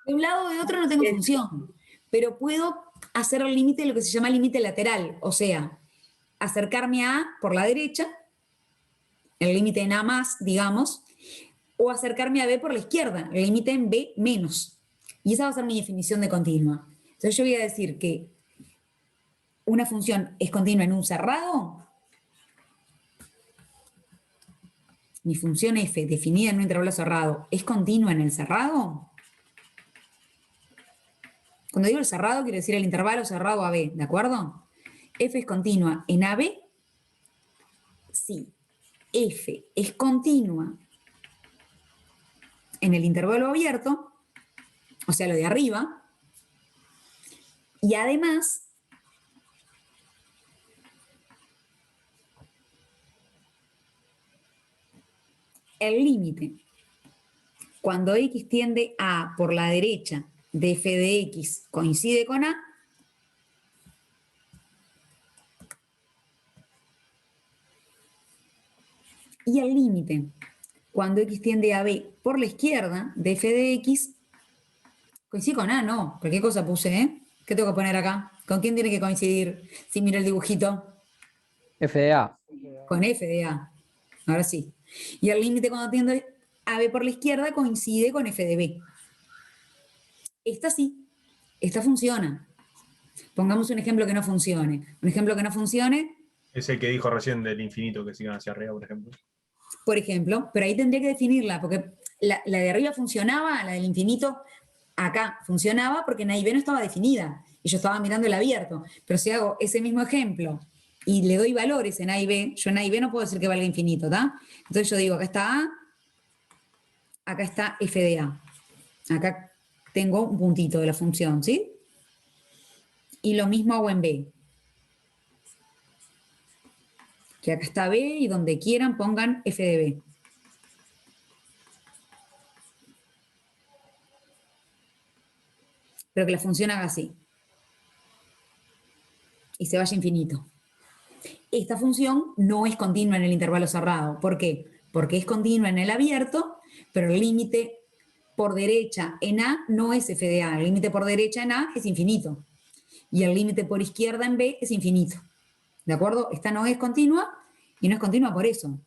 De un lado o de otro no tengo función, pero puedo hacer el límite lo que se llama límite lateral, o sea, acercarme a A por la derecha, el límite en A más, digamos, o acercarme a B por la izquierda, el límite en B menos. Y esa va a ser mi definición de continua. Entonces yo voy a decir que una función es continua en un cerrado. Mi función f, definida en un intervalo cerrado, ¿es continua en el cerrado? Cuando digo el cerrado, quiero decir el intervalo cerrado AB, ¿de acuerdo? F es continua en AB. Sí, F es continua en el intervalo abierto, o sea, lo de arriba, y además el límite, cuando X tiende a por la derecha de f de X coincide con A, y el límite, cuando x tiende a b por la izquierda de f de x, coincide con A, no, cualquier cosa puse, ¿eh? ¿Qué tengo que poner acá? ¿Con quién tiene que coincidir si miro el dibujito? F de A. Con f de A. Ahora sí. Y el límite cuando tiende a b por la izquierda coincide con f de b. Esta sí, esta funciona. Pongamos un ejemplo que no funcione. Un ejemplo que no funcione, Es el que dijo recién del infinito, que sigan hacia arriba, por ejemplo. por ejemplo, pero ahí tendría que definirla, porque la de arriba funcionaba, la del infinito acá funcionaba porque en A y B no estaba definida y yo estaba mirando el abierto. Pero si hago ese mismo ejemplo y le doy valores en A y B, yo en A y B no puedo decir que valga infinito, ¿está? Entonces yo digo, acá está A, acá está f de A. Acá tengo un puntito de la función, ¿sí? Y lo mismo hago en B. Que acá está B y donde quieran pongan f de B. Pero que la función haga así. Y se vaya infinito. Esta función no es continua en el intervalo cerrado. ¿Por qué? Porque es continua en el abierto, pero el límite por derecha en A no es f de A. El límite por derecha en A es infinito. Y el límite por izquierda en B es infinito. ¿De acuerdo? Esta no es continua y no es continua por eso.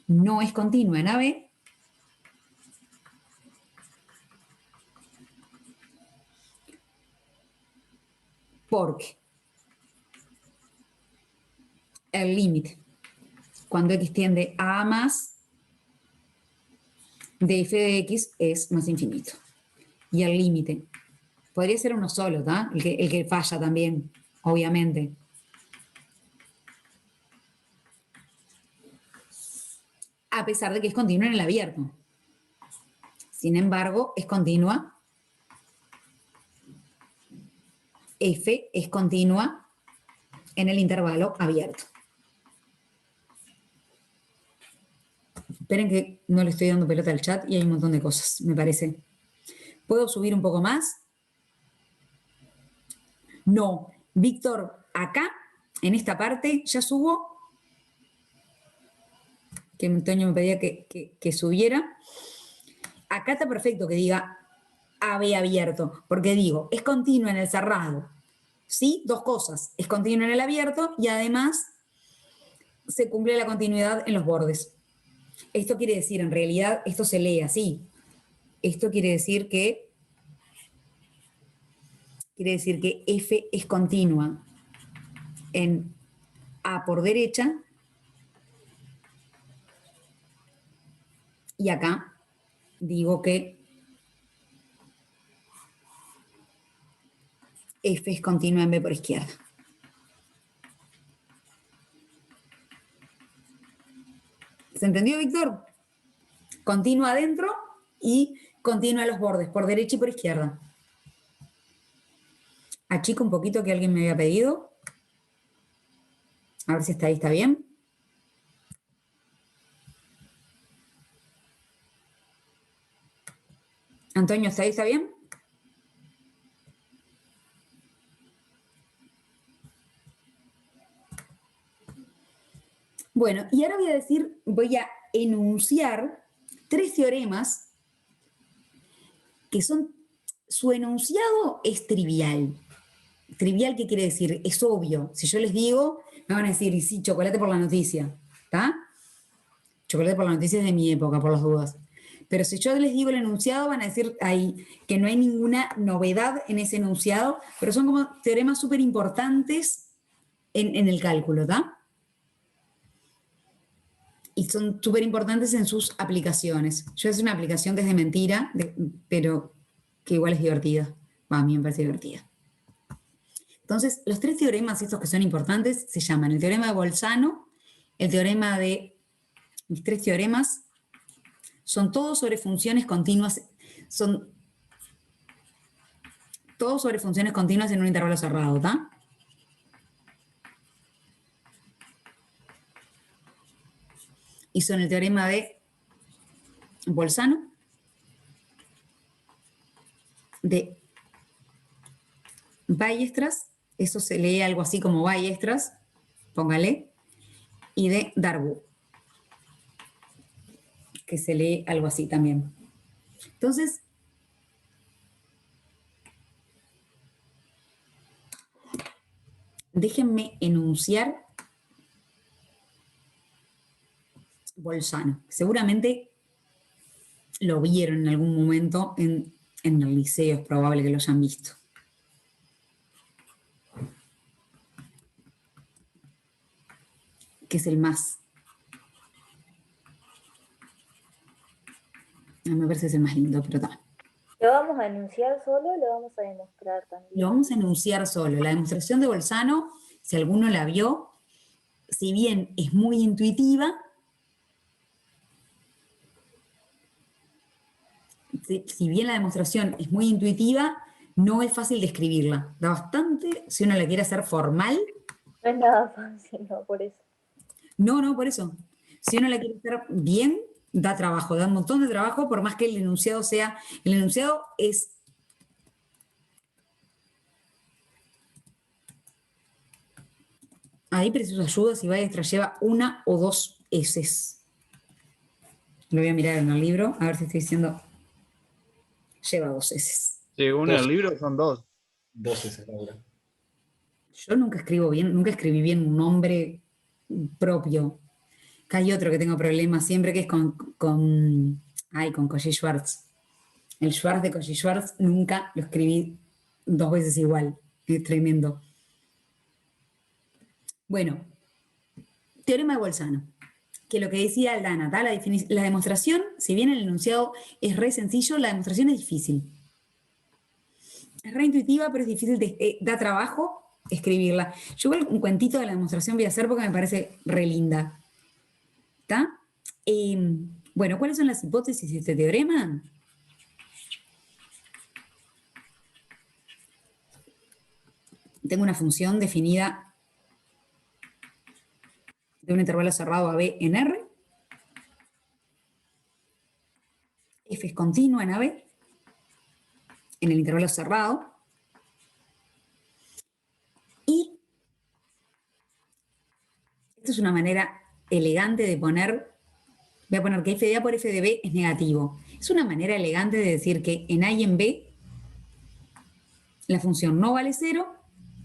No es continua en AB porque el límite, cuando x tiende a A más, de f de x es más infinito. Y el límite, podría ser uno solo, ¿tá? El que falla también, obviamente. A pesar de que es continua en el abierto. Sin embargo, es continua. F es continua en el intervalo abierto. Esperen que no le estoy dando pelota al chat y hay un montón de cosas, me parece. ¿Puedo subir un poco más? No. Víctor, acá, en esta parte, ya subo. Que Antonio me pedía que subiera. Acá está perfecto que diga AB abierto, porque digo, es continuo en el cerrado. ¿Sí? Dos cosas. Es continuo en el abierto y además se cumple la continuidad en los bordes. Esto quiere decir, en realidad, esto se lee así. Esto quiere decir que F es continua en A por derecha y acá digo que F es continua en B por izquierda. ¿Se entendió, Víctor? Continua adentro y continua a los bordes, por derecha y por izquierda. Achico un poquito que alguien me había pedido. A ver si está ahí, ¿está bien? Antonio, ¿está ahí? ¿Está bien? Bueno, y ahora voy a enunciar 3 teoremas que son, su enunciado es trivial. Trivial, ¿qué quiere decir? Es obvio. Si yo les digo, me van a decir, y sí, chocolate por la noticia, ¿está? Chocolate por la noticia es de mi época, por las dudas. Pero si yo les digo el enunciado, van a decir ahí que no hay ninguna novedad en ese enunciado, pero son como teoremas súper importantes en el cálculo, ¿está? Y son súper importantes en sus aplicaciones. Yo hice una aplicación que es de mentira, pero que igual es divertida. A mí me parece divertida. Entonces, los 3 teoremas estos que son importantes se llaman el teorema de Bolzano, el teorema de... Mis 3 teoremas son todos sobre funciones continuas, son todos sobre funciones continuas en un intervalo cerrado, ¿tá? Y son el teorema de Bolzano, de Weierstrass, eso se lee algo así como Weierstrass, póngale, y de Darboux. que se lee algo así también. Entonces, déjenme enunciar Bolzano. Seguramente lo vieron en algún momento en el liceo, es probable que lo hayan visto. Que es el más... No me parece es el más lindo, pero está. ¿Lo vamos a enunciar solo o lo vamos a demostrar también? Lo vamos a enunciar solo. La demostración de Bolzano, si alguno la vio, si bien es muy intuitiva, si bien la demostración es muy intuitiva, no es fácil de escribirla. Da bastante, si uno la quiere hacer formal. No es nada fácil, no, por eso. No, por eso. Si uno la quiere hacer bien, da trabajo, da un montón de trabajo, por más que el enunciado sea... El enunciado es... Ahí preciso ayuda si va extra lleva una o dos eses. Lo voy a mirar en el libro, a ver si estoy diciendo... Lleva dos eses. Según el libro son 2. 12 es Laura. Yo nunca escribo bien, nunca escribí bien un nombre propio. Acá hay otro que tengo problemas siempre, que es con Collie Schwartz. El Schwartz de Collie Schwartz nunca lo escribí 2 veces igual. Es tremendo. Bueno, teorema de Bolzano. Que lo que decía Aldana, la demostración, si bien el enunciado es re sencillo, la demostración es difícil. Es re intuitiva, pero es difícil, da trabajo escribirla. Yo igual un cuentito de la demostración voy a hacer porque me parece re linda. ¿Está? Bueno, ¿cuáles son las hipótesis de este teorema? Tengo una función definida de un intervalo cerrado AB en R. F es continua en AB, en el intervalo cerrado. Y esta es una manera elegante de poner, voy a poner que f de A por f de B es negativo. Es una manera elegante de decir que en A y en B la función no vale 0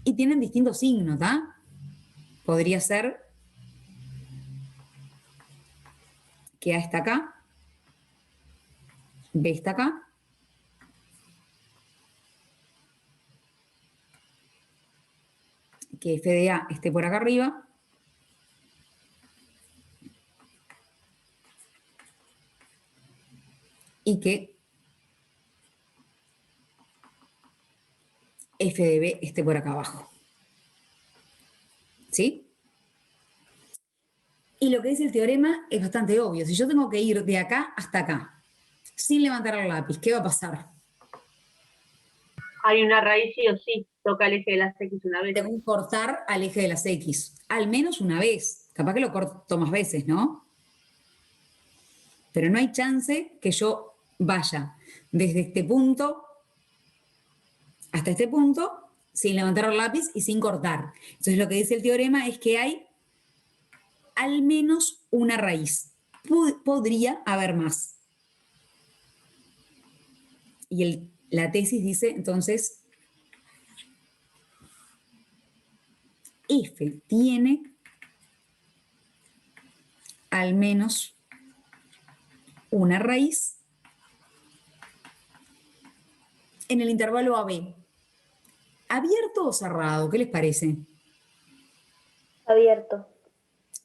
y tienen distintos signos, ¿tá? Podría ser que A está acá, B está acá, que f de A esté por acá arriba, y que f de B esté por acá abajo. ¿Sí? Y lo que dice el teorema es bastante obvio. Si yo tengo que ir de acá hasta acá, sin levantar el lápiz, ¿qué va a pasar? Hay una raíz sí o sí, toca el eje de las X una vez. Tengo que cortar al eje de las X, al menos una vez. Capaz que lo corto más veces, ¿no? Pero no hay chance que yo vaya desde este punto hasta este punto sin levantar el lápiz y sin cortar. Entonces lo que dice el teorema es que hay al menos una raíz. Podría haber más. Y la tesis dice, entonces, F tiene al menos una raíz en el intervalo AB. ¿Abierto o cerrado? ¿Qué les parece? Abierto.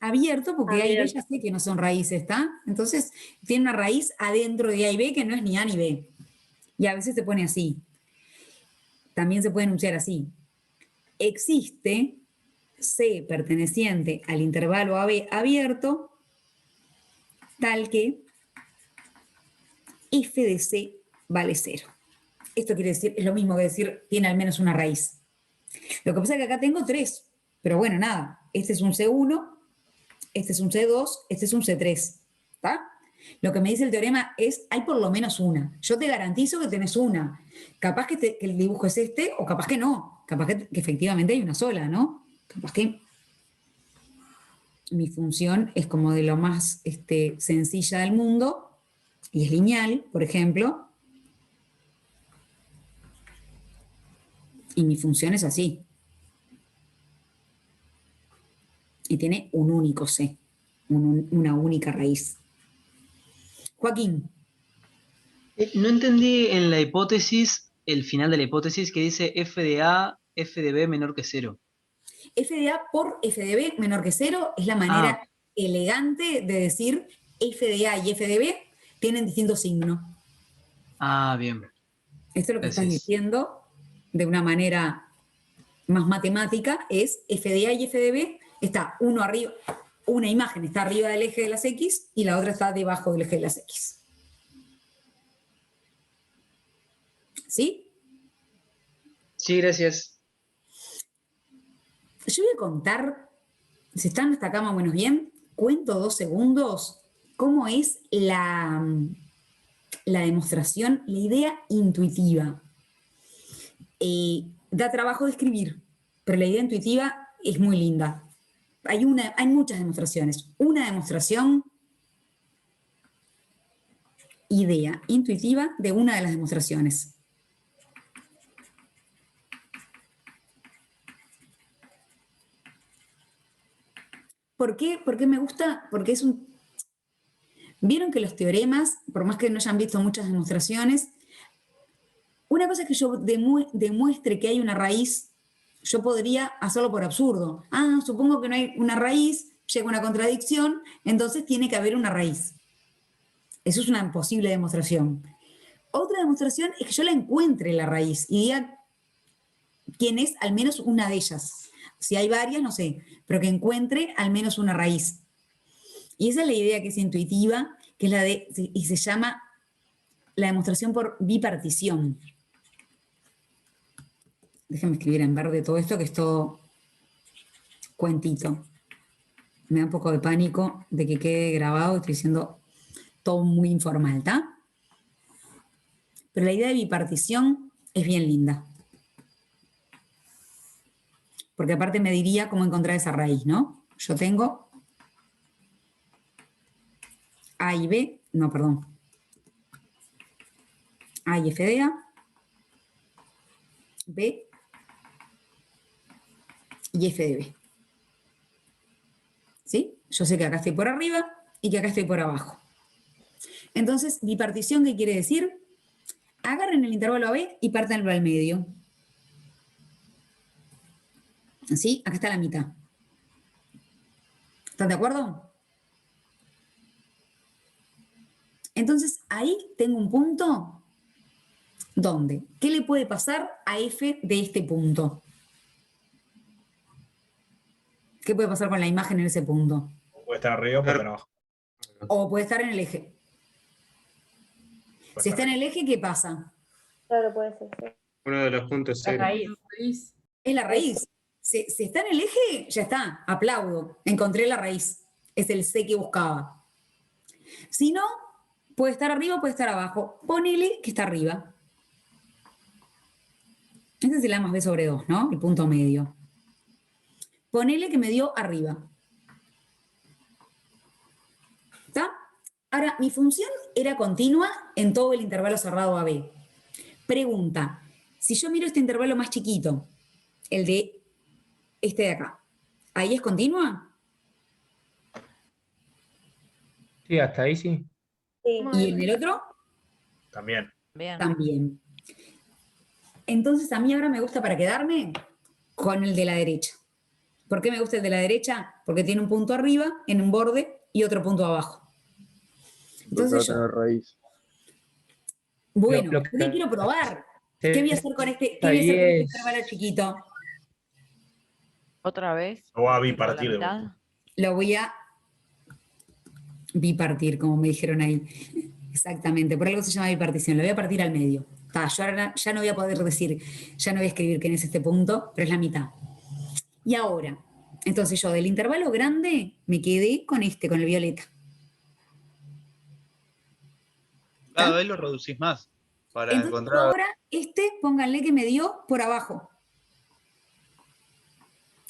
Abierto, porque A y B Abierto. ya sé que no son raíces, ¿está? Entonces, tiene una raíz adentro de A y B que no es ni A ni B. Y a veces se pone así. También se puede enunciar así. Existe C perteneciente al intervalo AB abierto, tal que F de C vale 0. Esto quiere decir, es lo mismo que decir, tiene al menos una raíz. Lo que pasa es que acá tengo 3, pero bueno, nada. Este es un C1, este es un C2, este es un C3. ¿Está? Lo que me dice el teorema es, hay por lo menos una. Yo te garantizo que tenés una. Capaz que el dibujo es este, o capaz que no. Capaz que efectivamente hay una sola, ¿no? Capaz que mi función es como de lo más sencilla del mundo, y es lineal, por ejemplo, y mi función es así. Y tiene un único C, una única raíz. Joaquín. No entendí en la hipótesis, el final de la hipótesis que dice f de A, f de B menor que 0. F de A por F de B menor que 0 es la manera elegante de decir F de A y F de B tienen distinto signo. Ah, bien. Esto es lo que estás Gracias. diciendo de una manera más matemática, es F de A y F de B, está uno arriba, una imagen está arriba del eje de las X y la otra está debajo del eje de las X. ¿Sí? Sí, gracias. Yo voy a contar, si están hasta acá más o menos bien, cuento 2 segundos cómo es la demostración, la idea intuitiva. Da trabajo de escribir, pero la idea intuitiva es muy linda. Hay muchas demostraciones. Una demostración, idea intuitiva de una de las demostraciones. ¿Por qué? Porque me gusta, porque es un... Vieron que los teoremas, por más que no hayan visto muchas demostraciones, una cosa es que yo demuestre que hay una raíz, yo podría hacerlo por absurdo. Ah, supongo que no hay una raíz, llega una contradicción, entonces tiene que haber una raíz. Eso es una posible demostración. Otra demostración es que yo la encuentre la raíz y diga quién es al menos una de ellas. Si hay varias, no sé, pero que encuentre al menos una raíz. Y esa es la idea que es intuitiva, que es la de, y se llama la demostración por bipartición. Déjenme escribir en verde todo esto, que es todo cuentito. Me da un poco de pánico de que quede grabado, estoy diciendo todo muy informal, ¿está? Pero la idea de bipartición es bien linda. Porque aparte me diría cómo encontrar esa raíz, ¿no? Yo tengo A y B, no, perdón. A y F de A, B y F de B. ¿Sí? Yo sé que acá estoy por arriba y que acá estoy por abajo. Entonces, bipartición, ¿qué quiere decir? Agarren el intervalo AB y pártanlo al medio. ¿Sí? Acá está la mitad. ¿Están de acuerdo? Entonces, ahí tengo un punto. ¿Dónde? ¿Qué le puede pasar a F de este punto? ¿Qué puede pasar con la imagen en ese punto? Puede estar arriba o puede estar abajo. O puede estar en el eje. Si está en el eje, ¿qué pasa? Claro, puede ser. Sí. Uno de los puntos La cero. raíz. Es la raíz. Si está en el eje, ya está. Aplaudo. Encontré la raíz. Es el C que buscaba. Si no, puede estar arriba o puede estar abajo. Ponele que está arriba. Esta es el A más B sobre 2, ¿no? El punto medio. Ponele que me dio arriba. ¿Está? Ahora, mi función era continua en todo el intervalo cerrado AB. Pregunta, si yo miro este intervalo más chiquito, el de este de acá, ¿ahí es continua? Sí, hasta ahí sí. ¿Y en el otro? También. También. Entonces, a mí ahora me gusta para quedarme con el de la derecha. ¿Por qué me gusta el de la derecha? Porque tiene un punto arriba, en un borde, y otro punto abajo. Entonces yo, raíz. bueno, Lo ¿qué quiero probar? que ¿Qué voy a hacer con este, ¿qué voy a hacer con este intervalo chiquito? ¿Otra vez? Lo va a ¿Por la bipartir de mitad? vuelta. Lo voy a bipartir, como me dijeron ahí. Exactamente, por algo se llama bipartición. Lo voy a partir al medio. Yo ahora ya no voy a poder decir, ya no voy a escribir quién es este punto, pero es la mitad. Y ahora, entonces yo del intervalo grande me quedé con este, con el violeta. Cada vez lo reducís más para Entonces encontrar. ahora este, pónganle que me dio por abajo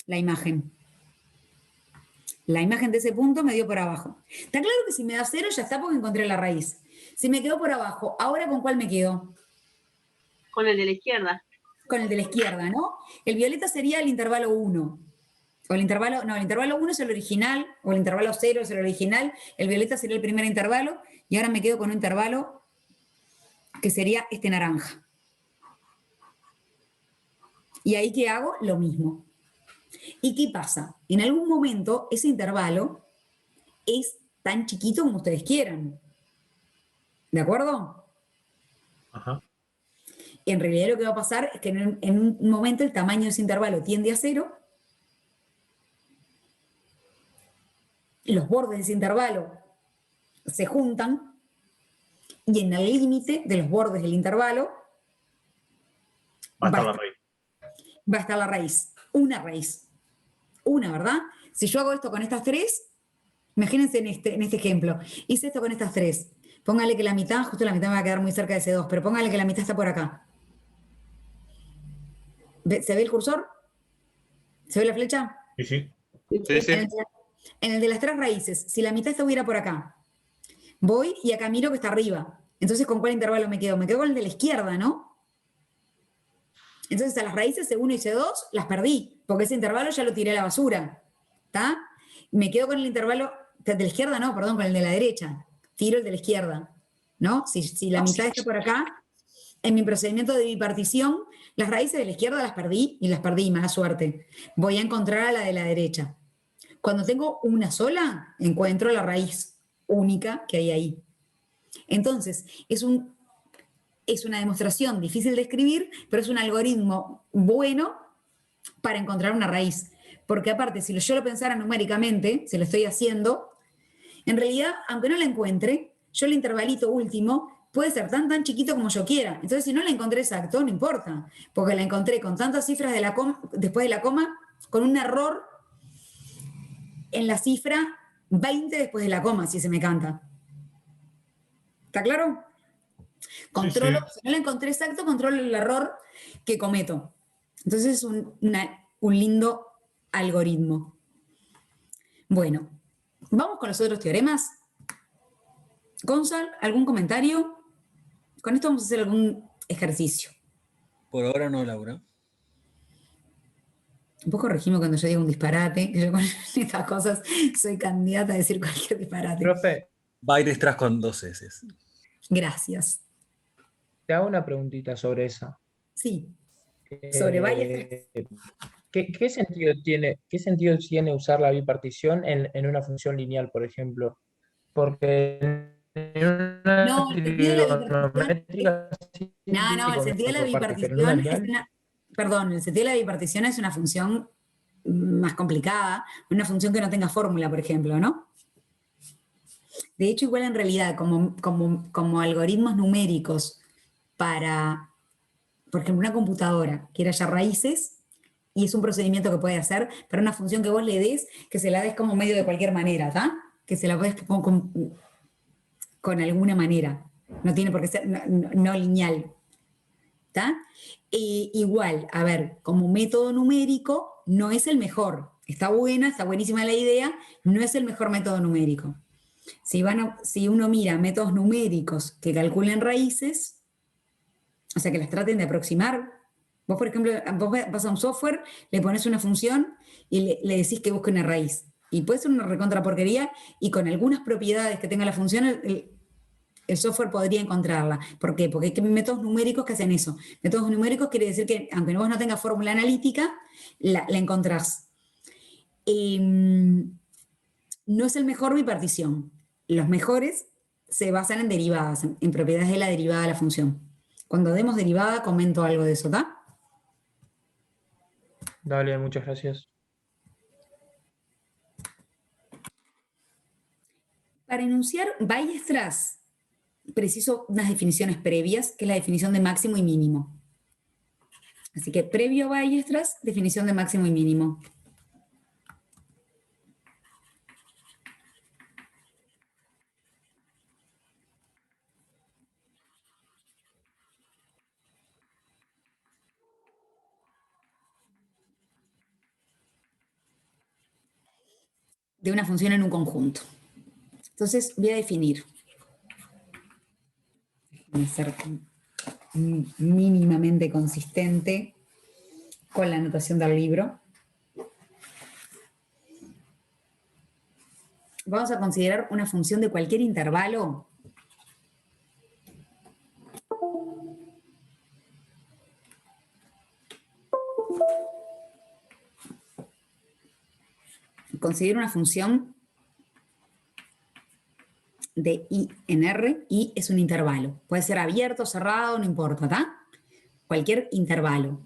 la imagen. La imagen de ese punto me dio por abajo. Está claro que si me da 0 ya está porque encontré la raíz. Si me quedo por abajo, ¿ahora con cuál me quedo? Con el de la izquierda. Con el de la izquierda, ¿no? El violeta sería el intervalo 1. O el intervalo 1 es el original, o el intervalo 0 es el original, el violeta sería el primer intervalo, y ahora me quedo con un intervalo que sería este naranja. Y ahí, ¿qué hago? Lo mismo. ¿Y qué pasa? En algún momento ese intervalo es tan chiquito como ustedes quieran. ¿De acuerdo? Ajá. En realidad lo que va a pasar es que en un momento el tamaño de ese intervalo tiende a 0. Los bordes de ese intervalo se juntan y en el límite de los bordes del intervalo Va a estar la raíz. va a estar la raíz. Una raíz. Una, ¿verdad? Si yo hago esto con estas tres, imagínense en este ejemplo, hice esto con estas tres. Póngale que la mitad, justo la mitad me va a quedar muy cerca de ese 2, pero póngale que la mitad está por acá. ¿Se ve el cursor? ¿Se ve la flecha? Sí, sí. Sí, sí. En el de las tres raíces, si la mitad estuviera por acá, voy y acá miro que está arriba. Entonces, ¿con cuál intervalo me quedo? Me quedo con el de la izquierda, ¿no? Entonces, a las raíces C1 y C2 las perdí, porque ese intervalo ya lo tiré a la basura. ¿Está? Me quedo con el intervalo de la izquierda, no, perdón, con el de la derecha. Tiro el de la izquierda, ¿no? Si la mitad está por acá, en mi procedimiento de bipartición, las raíces de la izquierda las perdí, mala suerte. Voy a encontrar a la de la derecha. Cuando tengo una sola, encuentro la raíz única que hay ahí. Entonces, es una demostración difícil de escribir, pero es un algoritmo bueno para encontrar una raíz. Porque aparte, si yo lo pensara numéricamente, si lo estoy haciendo, en realidad, aunque no la encuentre, yo el intervalito último puede ser tan chiquito como yo quiera. Entonces, si no la encontré exacto, no importa, porque la encontré con tantas cifras después de la coma, con un error en la cifra 20 después de la coma, si se me canta. ¿Está claro? Controlo, Sí, sí. si no la encontré exacto, controlo el error que cometo. Entonces es un lindo algoritmo. Bueno, vamos con los otros teoremas. Gonzalo, ¿algún comentario? Con esto vamos a hacer algún ejercicio. Por ahora no, Laura. Vos corregime cuando yo diga un disparate, que yo con estas cosas soy candidata a decir cualquier disparate. Profe, Weierstrass con 2 S. Gracias. te hago una preguntita sobre eso. Sí, sobre Weierstrass. ¿Qué sentido tiene usar la bipartición en una función lineal, por ejemplo? Porque en una No, el sentido de la bipartición trigonométrica sí el sentido de la por parte, pero en una bipartición es lineal, el sentido de la bipartición es una función más complicada, una función que no tenga fórmula, por ejemplo, ¿no? De hecho, igual en realidad, como algoritmos numéricos para, por ejemplo, una computadora quiere hallar raíces, y es un procedimiento que puede hacer para una función que vos le des, que se la des como medio de cualquier manera, ¿tá? Que se la puedes con alguna manera. No tiene por qué ser no lineal. ¿Está? Igual, a ver, como método numérico no es el mejor. Está buenísima la idea, no es el mejor método numérico. Si uno mira métodos numéricos que calculen raíces, o sea, que las traten de aproximar. Vos, por ejemplo, vos vas a un software, le pones una función y le decís que busque una raíz. Y puede ser una recontra porquería, y con algunas propiedades que tenga la función, el software podría encontrarla. ¿Por qué? Porque hay métodos numéricos que hacen eso. Métodos numéricos quiere decir que, aunque vos no tengas fórmula analítica, la encontrás. No es el mejor bipartición. Los mejores se basan en derivadas, en propiedades de la derivada de la función. Cuando demos derivada, comento algo de eso, ¿está? dale, muchas gracias. Para enunciar Weierstrass, preciso unas definiciones previas, que es la definición de máximo y mínimo. Así que previo a Weierstrass, definición de máximo y mínimo. De una función en un conjunto. Entonces voy a definir Déjame ser mínimamente consistente con la anotación del libro. Vamos a considerar una función de cualquier intervalo. Considero una función de I en R, I es un intervalo. Puede ser abierto, cerrado, no importa, ¿está? Cualquier intervalo.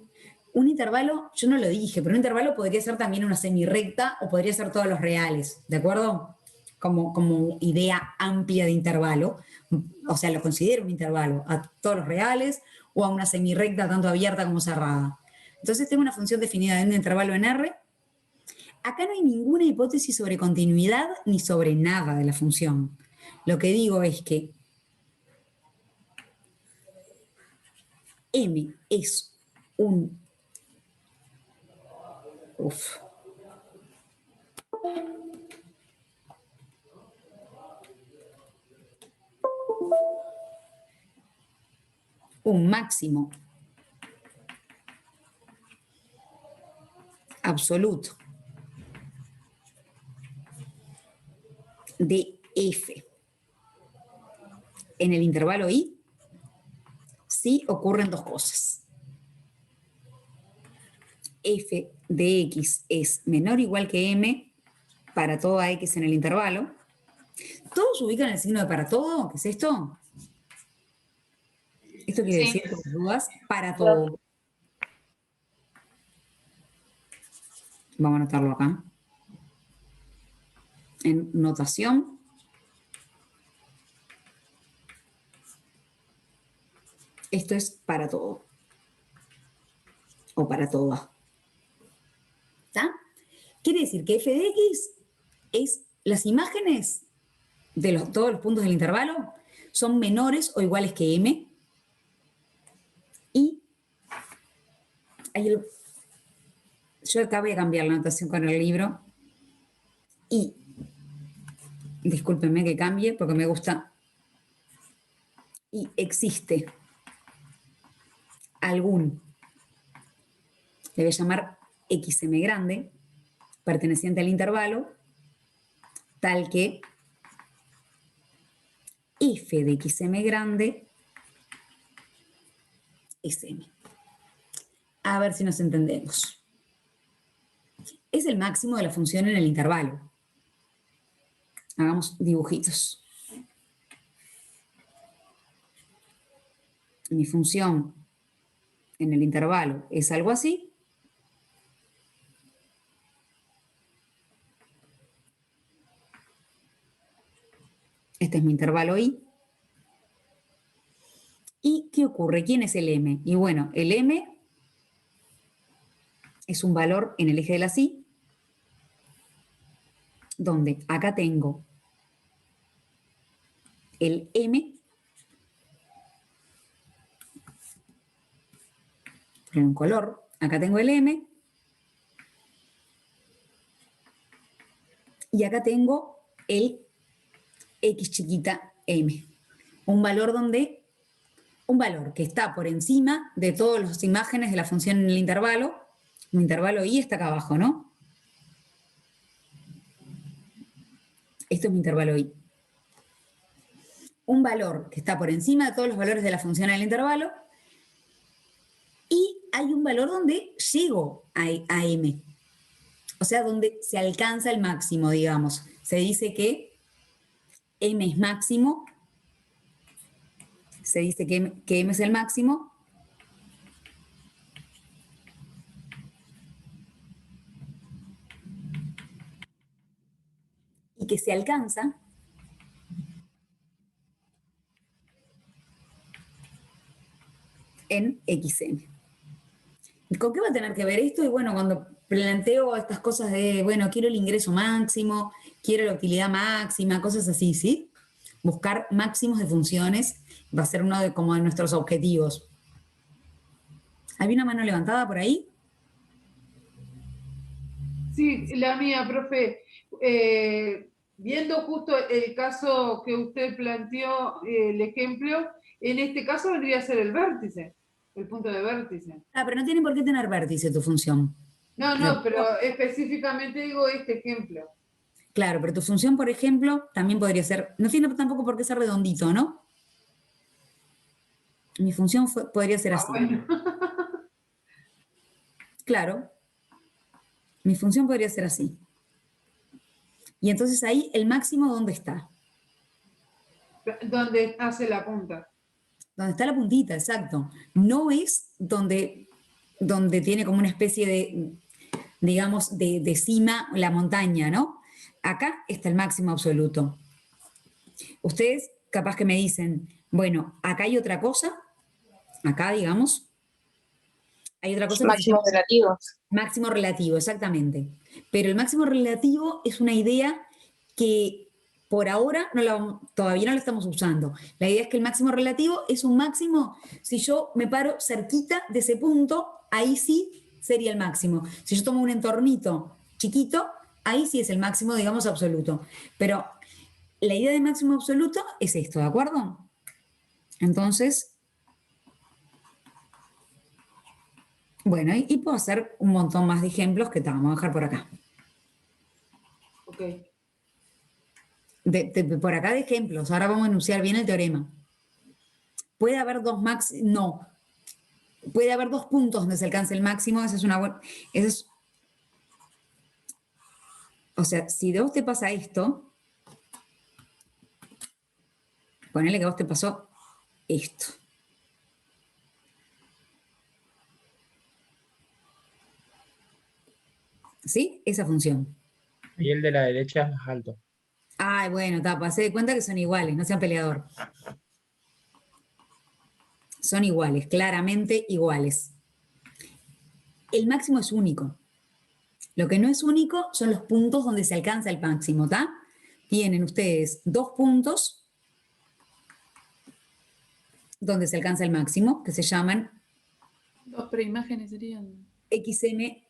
Un intervalo, yo no lo dije, pero un intervalo podría ser también una semirrecta o podría ser todos los reales, ¿de acuerdo? Como idea amplia de intervalo. O sea, lo considero un intervalo a todos los reales o a una semirrecta tanto abierta como cerrada. Entonces tengo una función definida de un intervalo en R. Acá no hay ninguna hipótesis sobre continuidad ni sobre nada de la función. Lo que digo es que M es un... un máximo absoluto de F en el intervalo I, sí ocurren dos cosas. F de X es menor o igual que M para toda X en el intervalo. ¿Todos ubican el signo de para todo? ¿Qué es esto? Esto quiere decir, por las dudas, para todo. Vamos a anotarlo acá. En notación. Esto es para todo. O para toda. ¿Está? Quiere decir que f de x es las imágenes de todos los puntos del intervalo son menores o iguales que m. Y yo acá voy a cambiar la notación con el libro. Y discúlpenme que cambie porque me gusta. Y existe algún, le voy a llamar xm grande, perteneciente al intervalo, tal que f de xm grande es m. A ver si nos entendemos. Es el máximo de la función en el intervalo. Hagamos dibujitos. Mi función en el intervalo es algo así. Este es mi intervalo I. ¿Y qué ocurre? ¿Quién es el M? Y bueno, el M es un valor en el eje de la Y, donde acá tengo el M, en un color, acá tengo el M, y acá tengo el X chiquita M, un valor que está por encima de todas las imágenes de la función en el intervalo. Mi intervalo I está acá abajo, ¿no? Esto es mi intervalo I. Un valor que está por encima de todos los valores de la función en el intervalo. Y hay un valor donde llego a M. O sea, donde se alcanza el máximo, digamos. Se dice que M es máximo. Se dice que M es el máximo. Y que se alcanza en XM. ¿Con qué va a tener que ver esto? Y bueno, cuando planteo estas cosas de, bueno, quiero el ingreso máximo, quiero la utilidad máxima, cosas así, ¿sí? Buscar máximos de funciones va a ser uno de nuestros objetivos. ¿Había una mano levantada por ahí? Sí, la mía, profe. viendo justo el caso que usted planteó, el ejemplo, en este caso vendría a ser el vértice, el punto de vértice. Ah, pero no tiene por qué tener vértice tu función. No, pero específicamente digo este ejemplo. Claro, pero tu función, por ejemplo, también podría ser, no tiene tampoco por qué ser redondito, ¿no? Mi función podría ser así. Bueno. Claro, mi función podría ser así. Y entonces ahí, ¿el máximo dónde está? Donde hace la punta. Donde está la puntita, exacto. No es donde tiene como una especie de, digamos, de cima la montaña, ¿no? Acá está el máximo absoluto. Ustedes capaz que me dicen, bueno, acá hay otra cosa, acá, digamos, hay otra cosa. Máximo relativo. Máximo relativo, exactamente. Pero el máximo relativo es una idea que por ahora todavía no la estamos usando. La idea es que el máximo relativo es un máximo, si yo me paro cerquita de ese punto, ahí sí sería el máximo. Si yo tomo un entornito chiquito, ahí sí es el máximo, digamos, absoluto. Pero la idea de máximo absoluto es esto, ¿de acuerdo? Entonces, bueno, y puedo hacer un montón más de ejemplos que te vamos a dejar por acá. Ok. Por acá de ejemplos, ahora vamos a enunciar bien el teorema. ¿Puede haber dos máximos? No. Puede haber dos puntos donde se alcance el máximo, esa es una buena... O sea, si de vos te pasa esto, ponele que a vos te pasó esto. ¿Sí? Esa función. Y el de la derecha es más alto. Ay, bueno, pasé de cuenta que son iguales, no sean peleador. Son iguales, claramente iguales. El máximo es único. Lo que no es único son los puntos donde se alcanza el máximo, ¿está? Tienen ustedes dos puntos donde se alcanza el máximo, que se llaman... Dos preimágenes serían. XM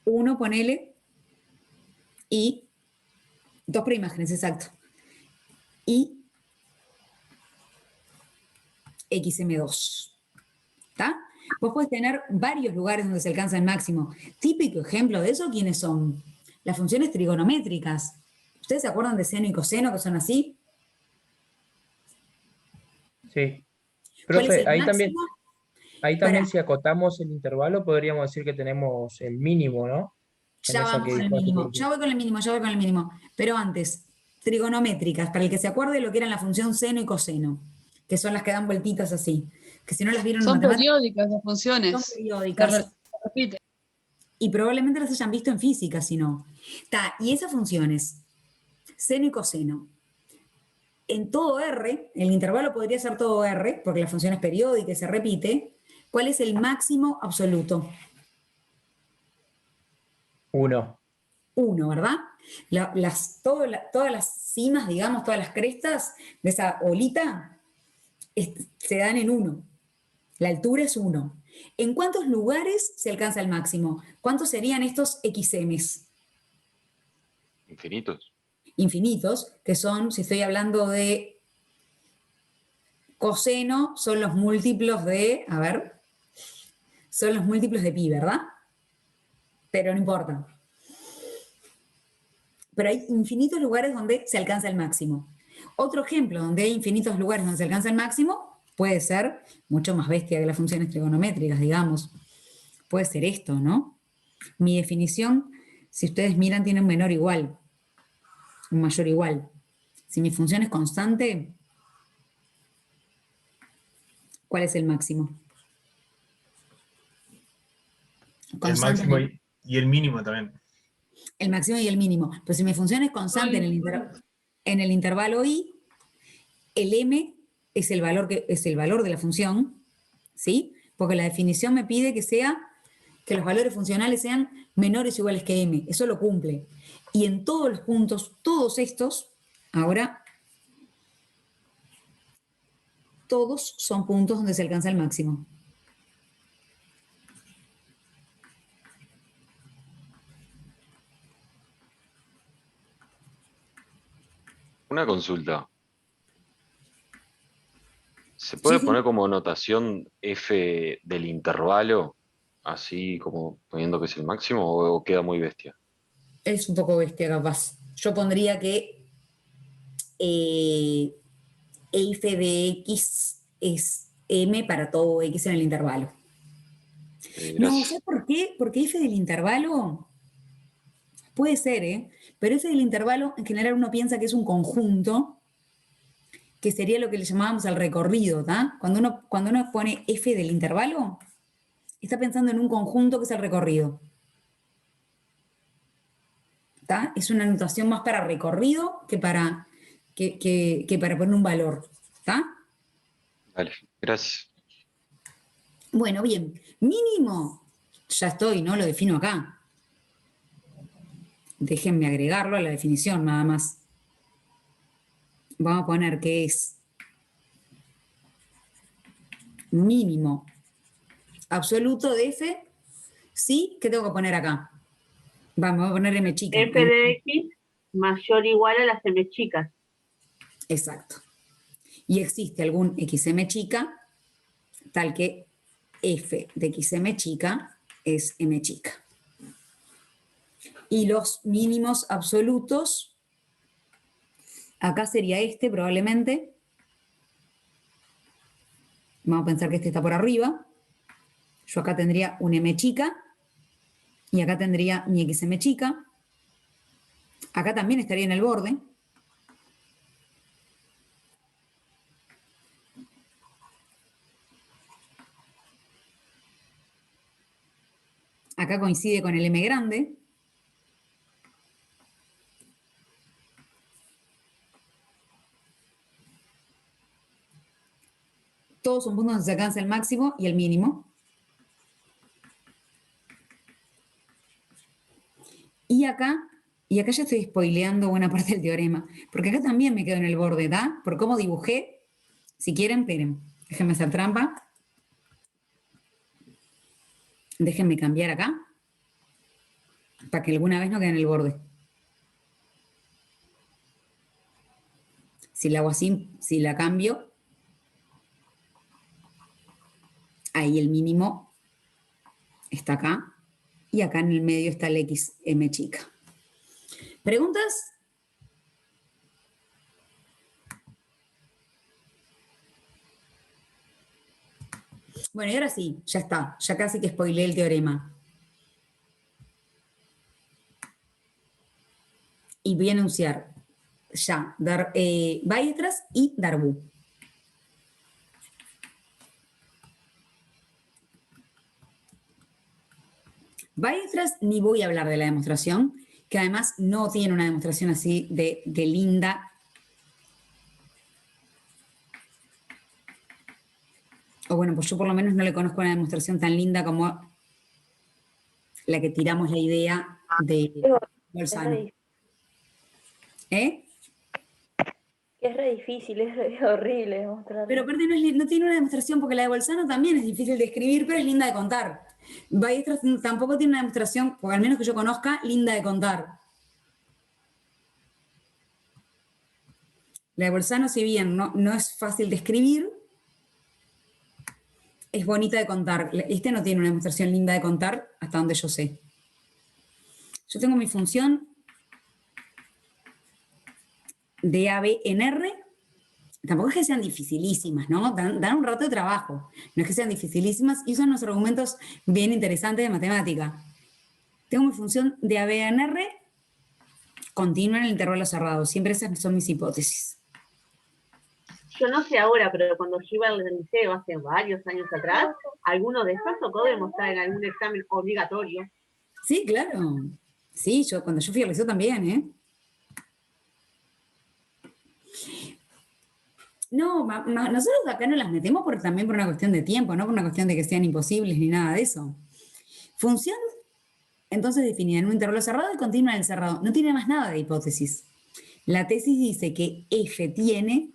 1, ponele, y dos preimágenes, exacto. Y XM2. ¿Está? Vos podés tener varios lugares donde se alcanza el máximo. Típico ejemplo de eso, ¿quiénes son? Las funciones trigonométricas. ¿Ustedes se acuerdan de seno y coseno que son así? Sí. ¿Cuál es Profe, el ahí máximo? también si acotamos el intervalo, podríamos decir que tenemos el mínimo, ¿no? Ya vamos con el mínimo, ya voy con el mínimo. Pero antes, trigonométricas, para el que se acuerde lo que eran la función seno y coseno, que son las que dan vueltitas así. Que si no las vieron en Son matemáticas, periódicas las funciones. son periódicas. Se repite. Y probablemente las hayan visto en física, si no. Y esas funciones, seno y coseno, en todo R, el intervalo podría ser todo R, porque la función es periódica y se repite. ¿Cuál es el máximo absoluto? 1. 1, ¿verdad? Todas las cimas, digamos, todas las crestas de esa olita se dan en 1. La altura es 1. ¿En cuántos lugares se alcanza el máximo? ¿Cuántos serían estos XMs? Infinitos. Infinitos, que son, si estoy hablando de coseno, son los múltiplos de, son los múltiplos de pi, ¿verdad? Pero no importa. Pero hay infinitos lugares donde se alcanza el máximo. Otro ejemplo donde hay infinitos lugares donde se alcanza el máximo puede ser mucho más bestia que las funciones trigonométricas, digamos. Puede ser esto, ¿no? Mi definición, si ustedes miran, tiene un menor igual, un mayor igual. Si mi función es constante, ¿cuál es el máximo? Constante. El máximo y el mínimo también. El máximo y el mínimo. Pero si mi función es constante en el intervalo i, el m es el valor de la función, ¿sí? Porque la definición me pide que los valores funcionales sean menores o iguales que m. Eso lo cumple. Y en todos los puntos, todos estos, ahora, todos son puntos donde se alcanza el máximo. Una consulta. ¿Se puede Sí, poner sí. como notación f del intervalo, así como poniendo que es el máximo, o queda muy bestia? Es un poco bestia capaz. Yo pondría que f de x es m para todo x en el intervalo. No, Gracias. ¿sabes por qué? Porque f del intervalo puede ser, ¿eh? Pero f del intervalo en general uno piensa que es un conjunto, que sería lo que le llamábamos al recorrido, ¿tá? Cuando uno pone f del intervalo, está pensando en un conjunto que es el recorrido. ¿Tá? Es una notación más para recorrido que para poner un valor. ¿Tá? Vale, gracias. Bueno, bien. Mínimo, ya estoy, ¿no? Lo defino acá. Déjenme agregarlo a la definición nada más. Vamos a poner que es mínimo absoluto de f. Sí, ¿qué tengo que poner acá? Vamos a poner m chica. F de X mayor o igual a las M chicas. Exacto. Y existe algún xm chica tal que f de xm chica es m chica. Y los mínimos absolutos, acá sería este probablemente. Vamos a pensar que este está por arriba. Yo acá tendría un m chica y acá tendría mi xm chica. Acá también estaría en el borde. Acá coincide con el m grande. Todos son puntos donde se alcanza el máximo y el mínimo. Y acá ya estoy spoileando buena parte del teorema, porque acá también me quedo en el borde, ¿da? Por cómo dibujé. Si quieren, esperen, déjenme hacer trampa. Déjenme cambiar acá, para que alguna vez no quede en el borde. Si la hago así, si la cambio, ahí el mínimo está acá, y acá en el medio está el xm chica. ¿Preguntas? Bueno, y ahora sí, ya está, ya casi que spoileé el teorema. Y voy a enunciar ya Weierstrass y Darboux. Weierstrass ni voy a hablar de la demostración, que además no tiene una demostración así de linda. O bueno, pues yo por lo menos no le conozco una demostración tan linda como la que tiramos la idea de Bolzano. ¿Eh? Es re difícil, es re horrible demostrar. Pero aparte no tiene una demostración, porque la de Bolzano también es difícil de escribir, pero es linda de contar. Weierstrass tampoco tiene una demostración, porque al menos que yo conozca, linda de contar. La de Bolzano, si bien no es fácil de escribir, es bonita de contar. Este no tiene una demostración linda de contar, hasta donde yo sé. Yo tengo mi función de AB en R. Tampoco es que sean dificilísimas, ¿no? Dan un rato de trabajo. No es que sean dificilísimas y son unos argumentos bien interesantes de matemática. Tengo mi función de AB en R continua en el intervalo cerrado. Siempre esas son mis hipótesis. Yo no sé ahora, pero cuando yo iba al liceo hace varios años atrás, ¿alguno de estos tocó demostrar en algún examen obligatorio? Sí, claro. Sí, cuando yo fui al liceo también, ¿eh? No, nosotros acá no las metemos también por una cuestión de tiempo, no por una cuestión de que sean imposibles ni nada de eso. Función, entonces, definida en un intervalo cerrado y continua en el cerrado. No tiene más nada de hipótesis. La tesis dice que f tiene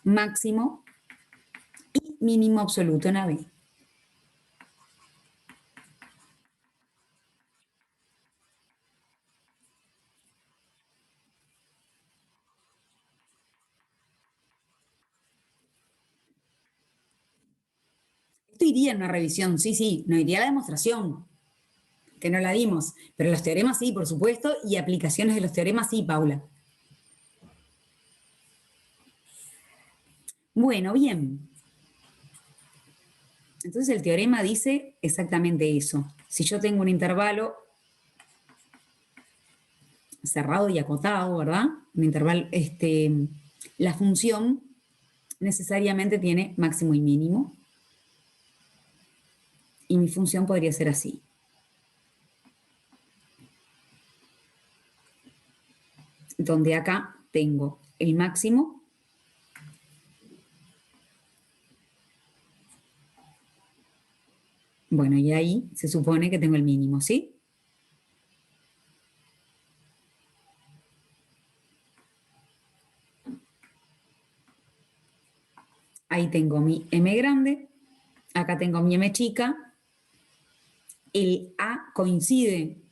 máximo y mínimo absoluto en AB. iría en una revisión, sí, no iría a la demostración, que no la dimos, pero los teoremas sí, por supuesto, y aplicaciones de los teoremas sí, Paula. Bueno, bien. Entonces el teorema dice exactamente eso. Si yo tengo un intervalo cerrado y acotado, ¿verdad? Un intervalo, la función necesariamente tiene máximo y mínimo. Y mi función podría ser así. Donde acá tengo el máximo bueno, y ahí se supone que tengo el mínimo, ¿sí? Ahí tengo mi m grande, acá tengo mi m chica, el a coincide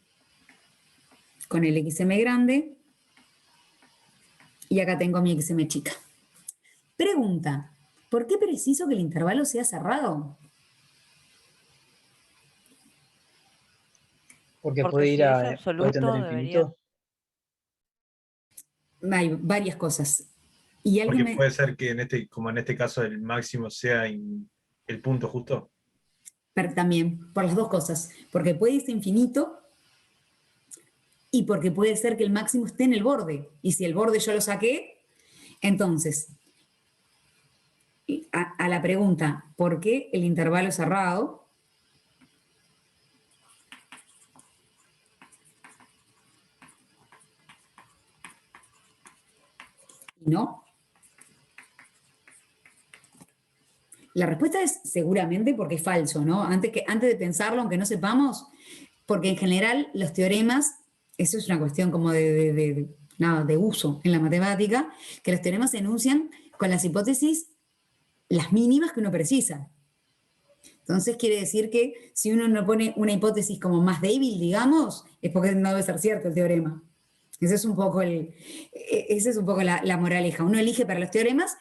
con el xm grande y acá tengo mi xm chica. Pregunta, ¿por qué preciso que el intervalo sea cerrado? Porque Porque puede si ir es a puede absoluto, tender a debería. infinito. Hay varias cosas. Y Porque alguien puede ser que como en este caso el máximo sea el punto justo. pero también, por las dos cosas. Porque puede irse infinito y porque puede ser que el máximo esté en el borde. Y si el borde yo lo saqué, entonces, a la pregunta, ¿por qué el intervalo es cerrado? No. La respuesta es seguramente porque es falso, ¿no? Antes de pensarlo, aunque no sepamos, porque en general los teoremas, eso es una cuestión como de uso en la matemática, que los teoremas se enuncian con las hipótesis las mínimas que uno precisa. Entonces quiere decir que si uno no pone una hipótesis como más débil, digamos, es porque no debe ser cierto el teorema. Esa es un poco la moraleja. Uno elige para los teoremas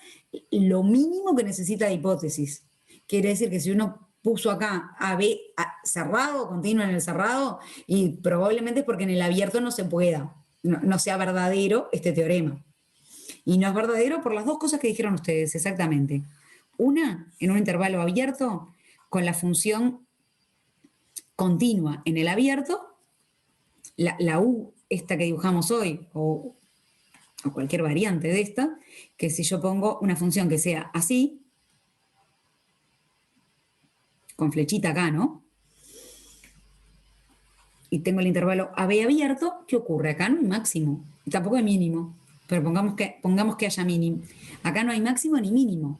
lo mínimo que necesita de hipótesis. Quiere decir que si uno puso acá AB cerrado, continuo en el cerrado, y probablemente es porque en el abierto no se pueda, no sea verdadero este teorema. Y no es verdadero por las dos cosas que dijeron ustedes, exactamente. Una, en un intervalo abierto, con la función continua en el abierto, la U, esta que dibujamos hoy, o cualquier variante de esta, que si yo pongo una función que sea así, con flechita acá, ¿no? Y tengo el intervalo AB abierto, ¿qué ocurre? Acá no hay máximo, tampoco hay mínimo, pero pongamos que haya mínimo. Acá no hay máximo ni mínimo.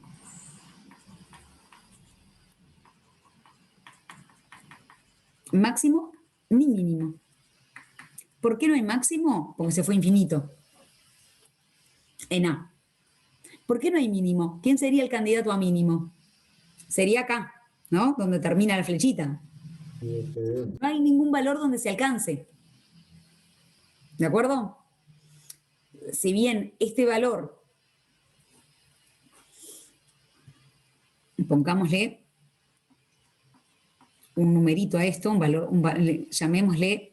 Máximo ni mínimo. ¿Por qué no hay máximo? Porque se fue infinito. En A. ¿Por qué no hay mínimo? ¿Quién sería el candidato a mínimo? Sería acá, ¿no? Donde termina la flechita. No hay ningún valor donde se alcance. ¿De acuerdo? Si bien este valor, pongámosle un numerito a esto, llamémosle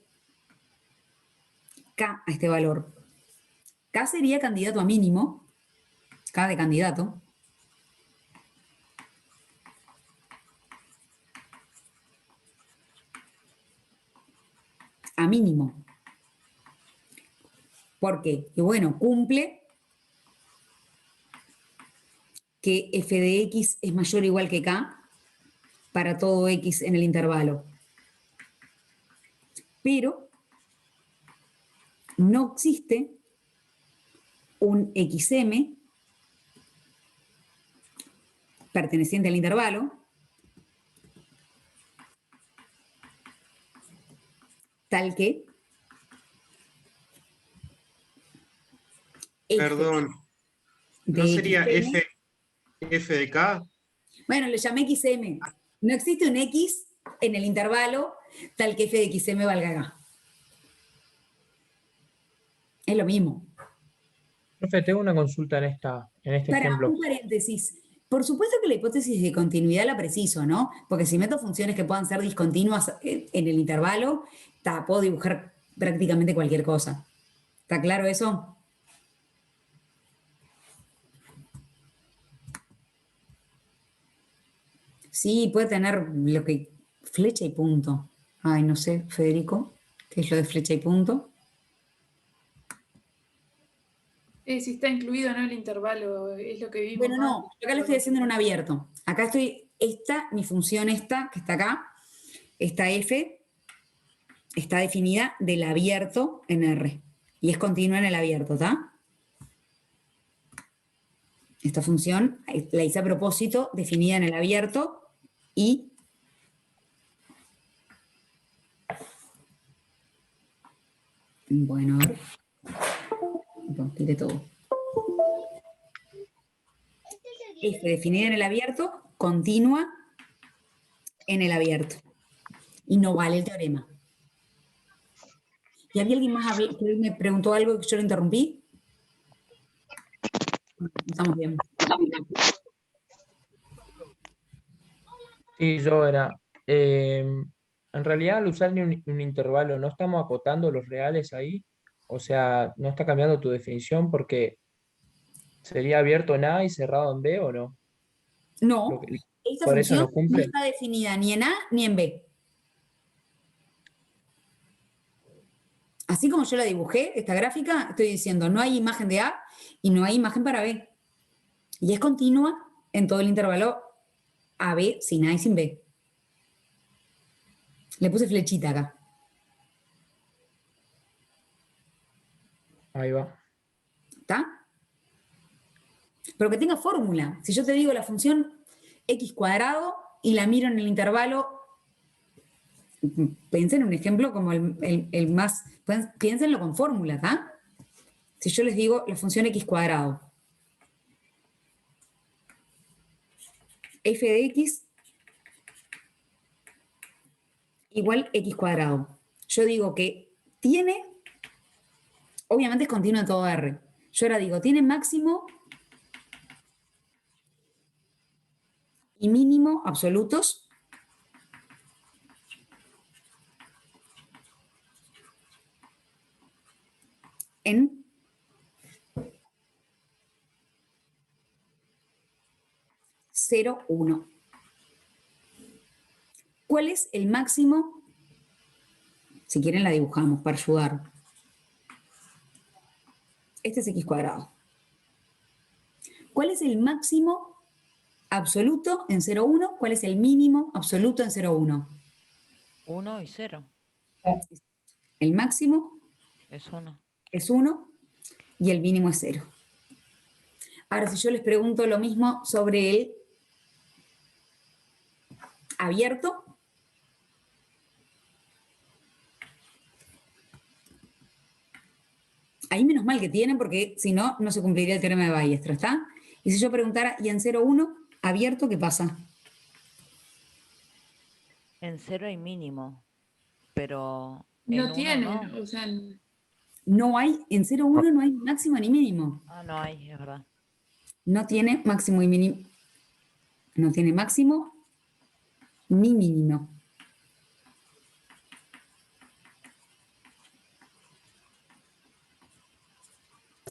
K a este valor. K sería candidato a mínimo, K de candidato. A mínimo. ¿Por qué? Que bueno, cumple que f de x es mayor o igual que k para todo x en el intervalo. Pero no existe un xm perteneciente al intervalo tal que Perdón, ¿no sería f de k? Bueno, le llamé xm. No existe un x en el intervalo tal que f de xm valga k. Es lo mismo. Profe, tengo una consulta en este ejemplo. Un paréntesis. Por supuesto que la hipótesis de continuidad la preciso, ¿no? Porque si meto funciones que puedan ser discontinuas en el intervalo, puedo dibujar prácticamente cualquier cosa. ¿Está claro eso? Sí, puede tener lo que... Flecha y punto. Ay, no sé, Federico, ¿qué es lo de flecha y punto? Si está incluido o no el intervalo, es lo que vimos. Bueno, no, yo acá lo estoy haciendo en un abierto. Acá estoy, mi función esta, que está acá, esta f, está definida del abierto en R. Y es continua en el abierto, ¿está? Esta función la hice a propósito, definida en el abierto, y bueno, a ver. Tiré todo. F definida en el abierto, continua en el abierto. Y no vale el teorema. ¿Y había alguien más que me preguntó algo que yo lo interrumpí? Estamos bien. Sí, yo era. En realidad, al usar un intervalo, ¿no estamos acotando los reales ahí? O sea, ¿no está cambiando tu definición porque sería abierto en A y cerrado en B o no? No, esta por eso función no cumple. no está definida ni en A ni en B. Así como yo la dibujé, esta gráfica, estoy diciendo no hay imagen de A y no hay imagen para B. Y es continua en todo el intervalo AB sin A y sin B. Le puse flechita acá. Ahí va. ¿Está? Pero que tenga fórmula. Si yo te digo la función x cuadrado y la miro en el intervalo, piensen en un ejemplo como el más, piénsenlo con fórmula, ¿está? Si yo les digo la función x cuadrado, f de x igual x cuadrado. Yo digo que tiene, obviamente es continuo en todo R. Yo ahora digo, tiene máximo y mínimo absolutos en cero, 1. ¿Cuál es el máximo? Si quieren la dibujamos para ayudar. Este es x cuadrado. ¿Cuál es el máximo absoluto en 0, 1? ¿Cuál es el mínimo absoluto en 0, 1? 1 y 0. El máximo Es 1. es 1 y el mínimo es 0. Ahora, si yo les pregunto lo mismo sobre el abierto, ahí menos mal que tienen, porque si no, no se cumpliría el teorema de Ballestra, ¿está? Y si yo preguntara, ¿y en 0, 1, abierto, qué pasa? En 0 hay mínimo, pero no tiene, o sea... No hay, en 0, 1 no hay máximo ni mínimo. Ah, no hay, es verdad. No tiene máximo y mínimo. No tiene máximo ni mínimo.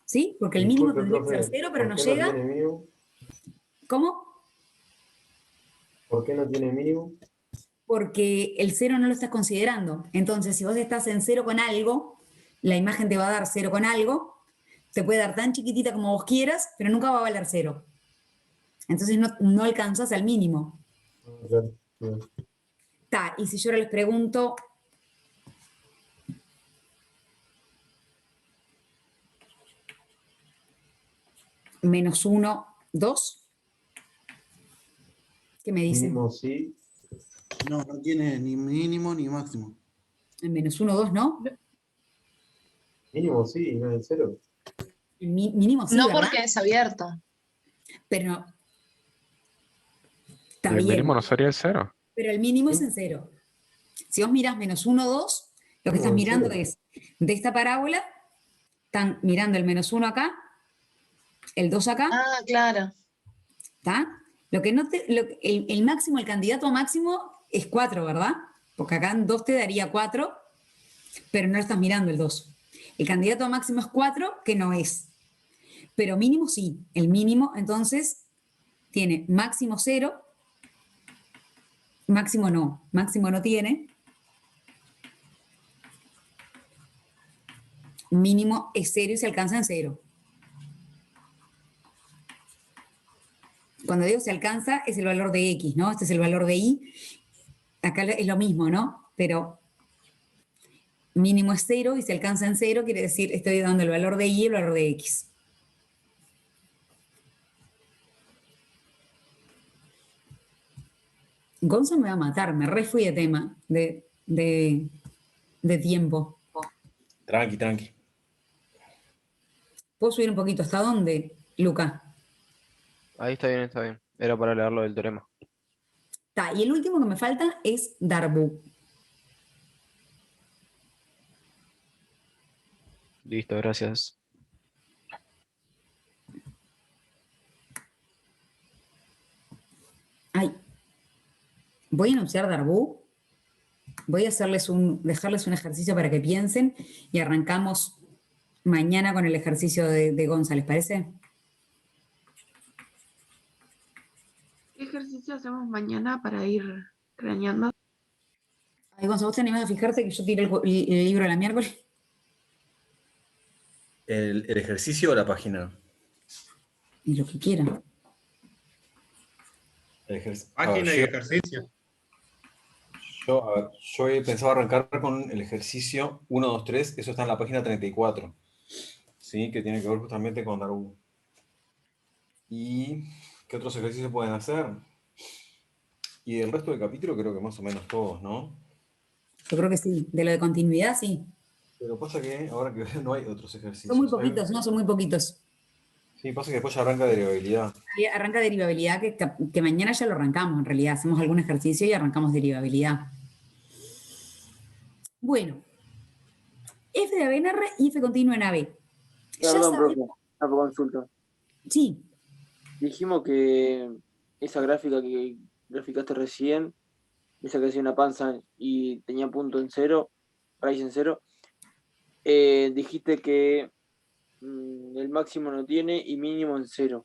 ¿Sí? Porque el mínimo tendría que ser 0, pero no llega. ¿Cómo? ¿Por qué no tiene mínimo? Porque el 0 no lo estás considerando. Entonces, si vos estás en 0 con algo, la imagen te va a dar 0 con algo, te puede dar tan chiquitita como vos quieras, pero nunca va a valer 0. Entonces no alcanzas al mínimo. Está, y si yo ahora les pregunto, menos 1, 2, ¿qué me dicen? Mínimo sí. No, no tiene ni mínimo ni máximo. El menos 1, 2, ¿no? Mínimo sí, no es el 0. Mínimo sí, no, ¿verdad? porque es abierto. Pero está ¿El bien. mínimo no sería el 0? Pero el mínimo es en 0. Si vos mirás menos 1, 2, lo que estás mirando es, de esta parábola, están mirando el menos 1 acá, el 2 acá. Ah, claro. ¿Está? Lo que no el máximo, el candidato máximo es 4, ¿verdad? Porque acá en 2 te daría 4, pero no lo estás mirando el 2. El candidato máximo es 4, que no es. Pero mínimo sí. El mínimo, entonces, tiene máximo 0. Máximo no tiene. Mínimo es 0 y se alcanza en 0. Cuando digo se alcanza, es el valor de X, ¿no? Este es el valor de Y. Acá es lo mismo, ¿no? Pero mínimo es 0 y se alcanza en 0, quiere decir, estoy dando el valor de Y y el valor de X. Gonza me va a matar, me re fui de tema, de tiempo. Tranqui, tranqui. ¿Puedo subir un poquito? ¿Hasta dónde, Luca? Ahí está bien, está bien. Era para leerlo del teorema. Está, y el último que me falta es Darboux. Listo, gracias. Ay. Voy a enunciar Darboux. Voy a dejarles un ejercicio para que piensen y arrancamos mañana con el ejercicio de Gonza, ¿les parece? ¿Qué ejercicio hacemos mañana para ir craneando? Ay, Gonza, ¿vos te animás a fijarte que yo tiré el libro a la miércoles? ¿El ejercicio o la página? Y lo que quieran. Página y ejercicio. Yo he pensado arrancar con el ejercicio 1, 2, 3, eso está en la página 34, ¿sí? Que tiene que ver justamente con Darboux. ¿Y qué otros ejercicios pueden hacer? Y el resto del capítulo creo que más o menos todos, ¿no? Yo creo que sí, de lo de continuidad sí. Pero pasa que ahora que no hay otros ejercicios. Son muy poquitos, no, son muy poquitos. Sí, pasa que después ya arranca derivabilidad. Ahí arranca derivabilidad, que mañana ya lo arrancamos en realidad. Hacemos algún ejercicio y arrancamos derivabilidad. Bueno, f de AB en R y f continua en AB. Perdón, profe, una consulta. Sí. Dijimos que esa gráfica que graficaste recién, esa que hacía una panza y tenía punto en 0, raíz en 0, dijiste que el máximo no tiene y mínimo en 0.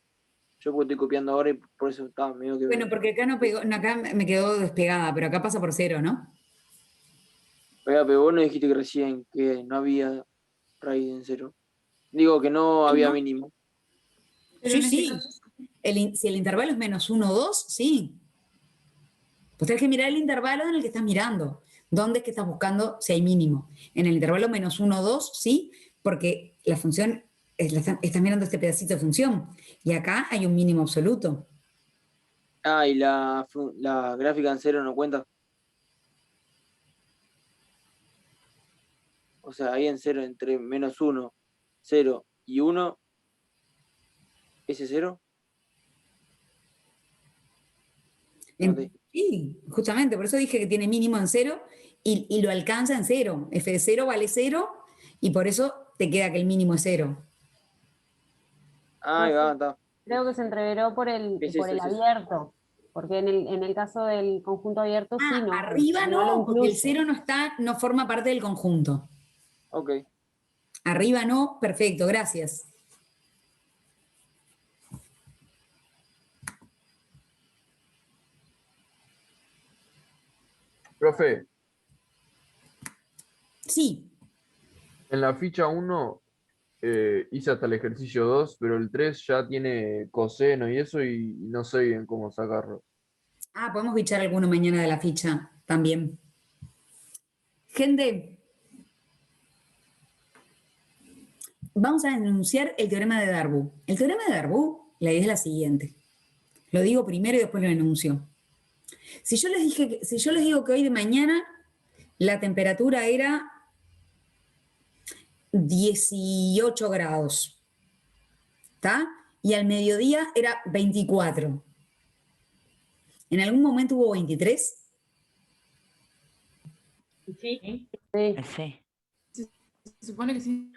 Yo porque estoy copiando ahora y por eso estaba medio que... Bueno, porque acá no pegó, no, acá me quedó despegada, pero acá pasa por 0, ¿no? Oiga, pero vos no dijiste que recién que no había raíz en 0. Digo que no había mínimo. Sí, sí. Si el intervalo es menos 1 o 2, sí. Pues tienes que mirar el intervalo en el que estás mirando. ¿Dónde es que estás buscando si hay mínimo? En el intervalo menos 1 o 2, sí, porque la función, estás mirando este pedacito de función. Y acá hay un mínimo absoluto. Ah, y la gráfica en 0 no cuenta. O sea, ahí en 0, entre menos 1, 0 y 1, ¿ese 0? Sí, justamente, por eso dije que tiene mínimo en 0 y lo alcanza en 0. F de 0 vale 0 y por eso te queda que el mínimo es 0. Ah, ahí va, está. Creo que se entreveró por el abierto, porque en el caso del conjunto abierto sí, no. Arriba no no, lo porque el incluye. 0 no forma parte del conjunto. Ok. Arriba no, perfecto, gracias. Profe. Sí. En la ficha 1 hice hasta el ejercicio 2, pero el 3 ya tiene coseno y eso y no sé bien cómo sacarlo. Ah, podemos bichar alguno mañana de la ficha también. Gente, vamos a enunciar el teorema de Darboux. El teorema de Darboux, la idea es la siguiente. Lo digo primero y después lo enuncio. Si yo les digo que hoy de mañana la temperatura era 18 grados, ¿está? Y al mediodía era 24. ¿En algún momento hubo 23? Sí. Sí. Se supone que sí.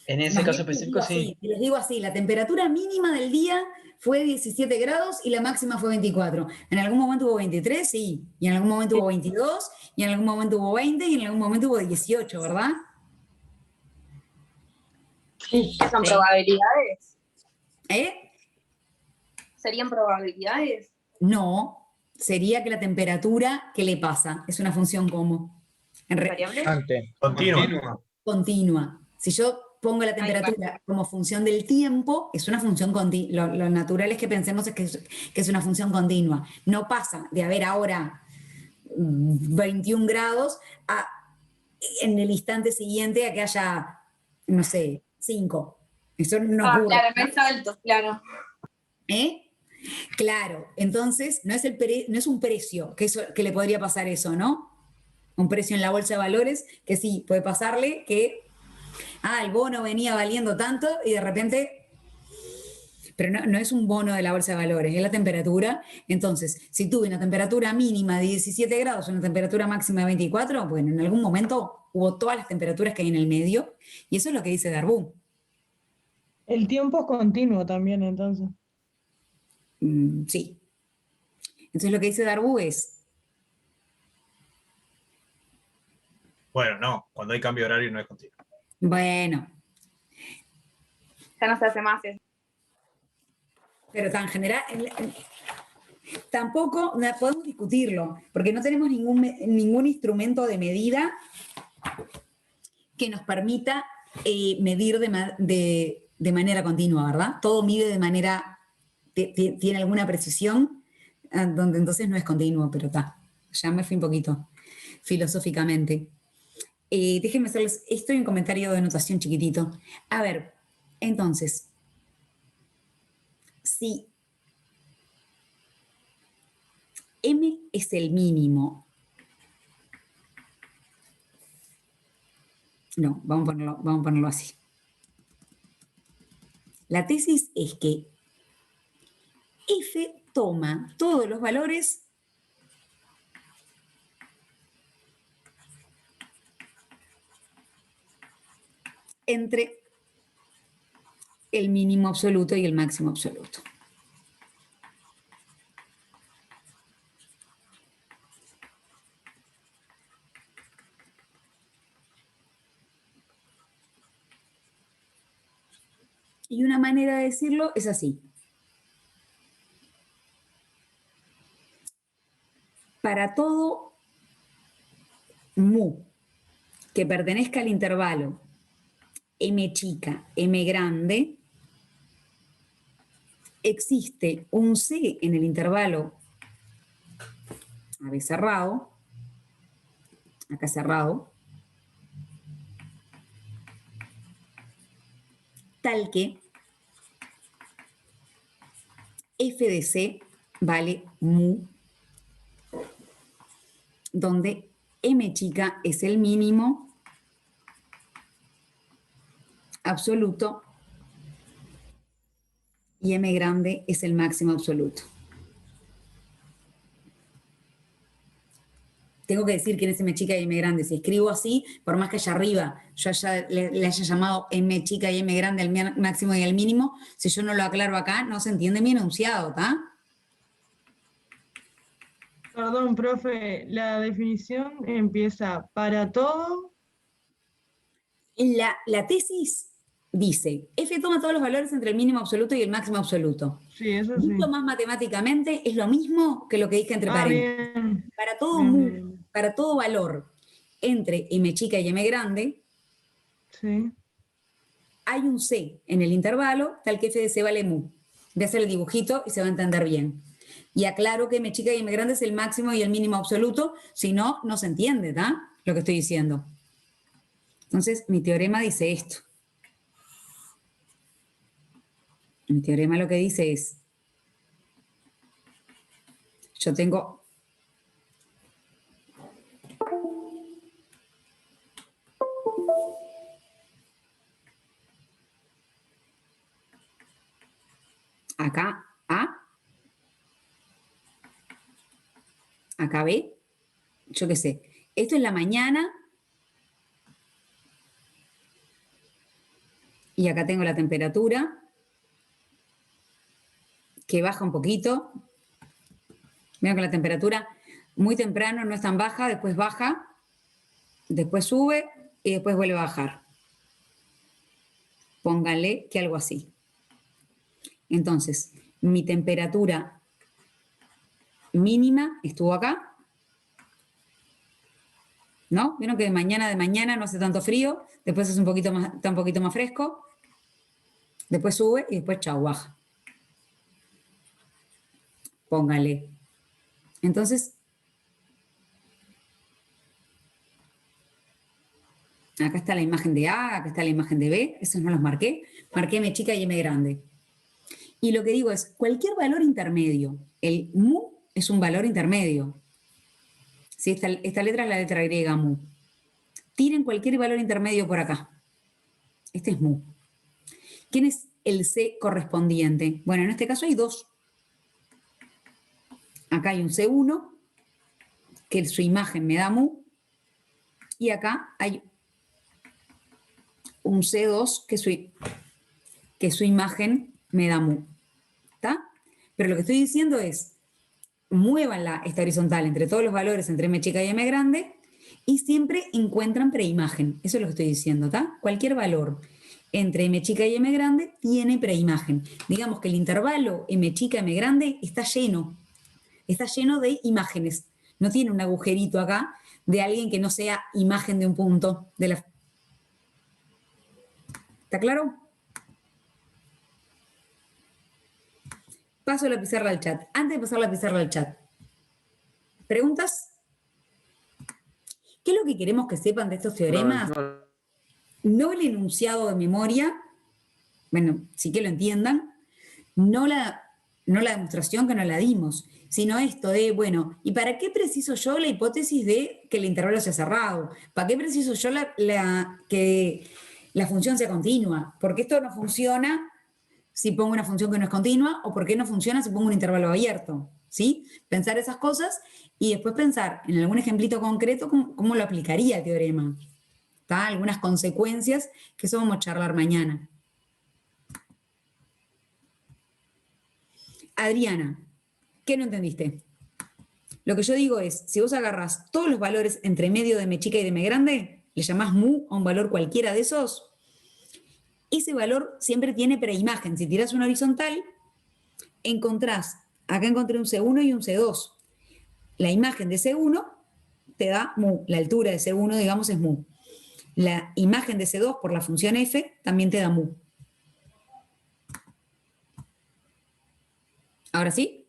En ese Más caso bien, específico, sí. les digo así, la temperatura mínima del día fue 17 grados y la máxima fue 24. En algún momento hubo 23, sí, y en algún momento hubo 22, y en algún momento hubo 20, y en algún momento hubo 18, ¿verdad? ¿Qué son probabilidades? ¿Eh? ¿Serían probabilidades? No, sería que la temperatura, ¿qué le pasa? Es una función como. ¿Variable? Continua. Si yo pongo la temperatura como función del tiempo, es una función continua. Lo natural es que pensemos que es una función continua. No pasa de haber ahora 21 grados en el instante siguiente a que haya, no sé, 5. Eso no ocurre. Claro, no es alto, claro. ¿Eh? Claro, entonces no es un precio que le podría pasar eso, ¿no? Un precio en la bolsa de valores que sí, puede pasarle que el bono venía valiendo tanto y de repente, pero no es un bono de la bolsa de valores, es la temperatura. Entonces, si tuve una temperatura mínima de 17 grados, una temperatura máxima de 24, bueno, en algún momento hubo todas las temperaturas que hay en el medio y eso es lo que dice Darboux. El tiempo es continuo también, entonces. Sí. Entonces lo que dice Darboux es... Bueno, no, cuando hay cambio de horario no es continuo. Bueno. Ya no se hace más eso. Pero tan general... Tampoco podemos discutirlo, porque no tenemos ningún instrumento de medida que nos permita medir de manera continua, ¿verdad? Todo mide de manera... tiene alguna precisión, donde entonces no es continuo, pero está. Ya me fui un poquito filosóficamente. Déjenme hacerles, esto y un comentario de anotación chiquitito. A ver, entonces, si M es el mínimo, no, vamos a ponerlo así. La tesis es que F toma todos los valores entre el mínimo absoluto y el máximo absoluto. Y una manera de decirlo es así. Para todo mu que pertenezca al intervalo M chica, M grande, existe un C en el intervalo AB cerrado, acá cerrado, tal que F de C vale mu, donde M chica es el mínimo absoluto y M grande es el máximo absoluto. Tengo que decir quién es M chica y M grande. Si escribo así, por más que allá arriba yo le haya llamado M chica y M grande al máximo y al mínimo, si yo no lo aclaro acá, no se entiende mi enunciado, ¿está? Perdón, profe, la definición empieza para todo. La tesis dice, F toma todos los valores entre el mínimo absoluto y el máximo absoluto. Sí, eso sí. Mucho más matemáticamente es lo mismo que lo que dije entre paréntesis. Bien. Para todo Bien. para todo valor entre M chica y M grande, sí, hay un C en el intervalo, tal que F de C vale mu. Voy a hacer el dibujito y se va a entender bien. Y aclaro que M chica y M grande es el máximo y el mínimo absoluto, si no, no se entiende, ¿está? Lo que estoy diciendo. Entonces, mi teorema dice esto. Mi teorema lo que dice es, yo tengo acá A, acá B, yo qué sé. Esto es la mañana Y acá tengo la temperatura, que baja un poquito. Veo que la temperatura muy temprano no es tan baja, después baja, después sube y después vuelve a bajar. Pónganle que algo así. Entonces, mi temperatura mínima estuvo acá. ¿No? Vieron que de mañana no hace tanto frío, después es está un poquito más fresco, después sube y después chau, baja. Póngale. Entonces, acá está la imagen de A, acá está la imagen de B, esos no los marqué. Marqué M chica y M grande. Y lo que digo es, cualquier valor intermedio, el mu es un valor intermedio. ¿Sí? Esta letra es la letra griega mu. Tiren cualquier valor intermedio por acá. Este es mu. ¿Quién es el C correspondiente? Bueno, en este caso hay dos. Acá hay un C1, que su imagen me da mu, y acá hay un C2, que su imagen me da mu. ¿Está? Pero lo que estoy diciendo es, muévanla esta horizontal entre todos los valores, entre M chica y M grande, y siempre encuentran preimagen. Eso es lo que estoy diciendo, ¿está? Cualquier valor entre M chica y M grande tiene preimagen. Digamos que el intervalo M chica, M grande está lleno de imágenes. No tiene un agujerito acá de alguien que no sea imagen de un punto. ¿Está claro? Paso la pizarra al chat. Antes de pasar la pizarra al chat, ¿preguntas? ¿Qué es lo que queremos que sepan de estos teoremas? No el enunciado de memoria, bueno, sí que lo entiendan, no la demostración que no la dimos, sino esto de, bueno, ¿y para qué preciso yo la hipótesis de que el intervalo sea cerrado? ¿Para qué preciso yo que la función sea continua? Porque esto no funciona si pongo una función que no es continua, o por qué no funciona si pongo un intervalo abierto, ¿sí? Pensar esas cosas y después pensar en algún ejemplito concreto cómo lo aplicaría el teorema. ¿Está? Algunas consecuencias que eso vamos a charlar mañana. Adriana, ¿qué no entendiste? Lo que yo digo es, si vos agarrás todos los valores entre medio de M chica y de M grande, le llamás mu a un valor cualquiera de esos, ese valor siempre tiene preimagen. Si tirás una horizontal, acá encontré un C1 y un C2. La imagen de C1 te da mu, la altura de C1, digamos, es mu. La imagen de C2 por la función f también te da mu. ¿Ahora sí?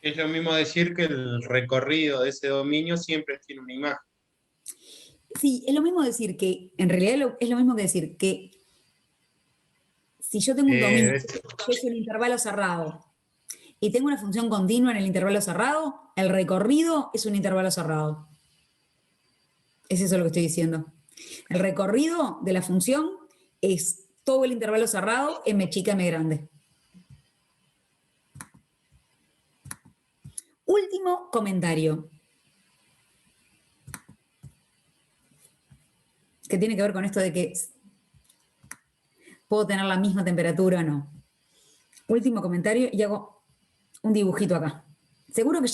Es lo mismo decir que el recorrido de ese dominio siempre tiene una imagen. Sí, es lo mismo decir que, en realidad es lo mismo que decir que si yo tengo un dominio que es un intervalo cerrado y tengo una función continua en el intervalo cerrado, el recorrido es un intervalo cerrado. Es eso lo que estoy diciendo. El recorrido de la función es todo el intervalo cerrado, M chica, M grande. Último comentario. Que tiene que ver con esto de que puedo tener la misma temperatura o no. Último comentario y hago un dibujito acá. Seguro que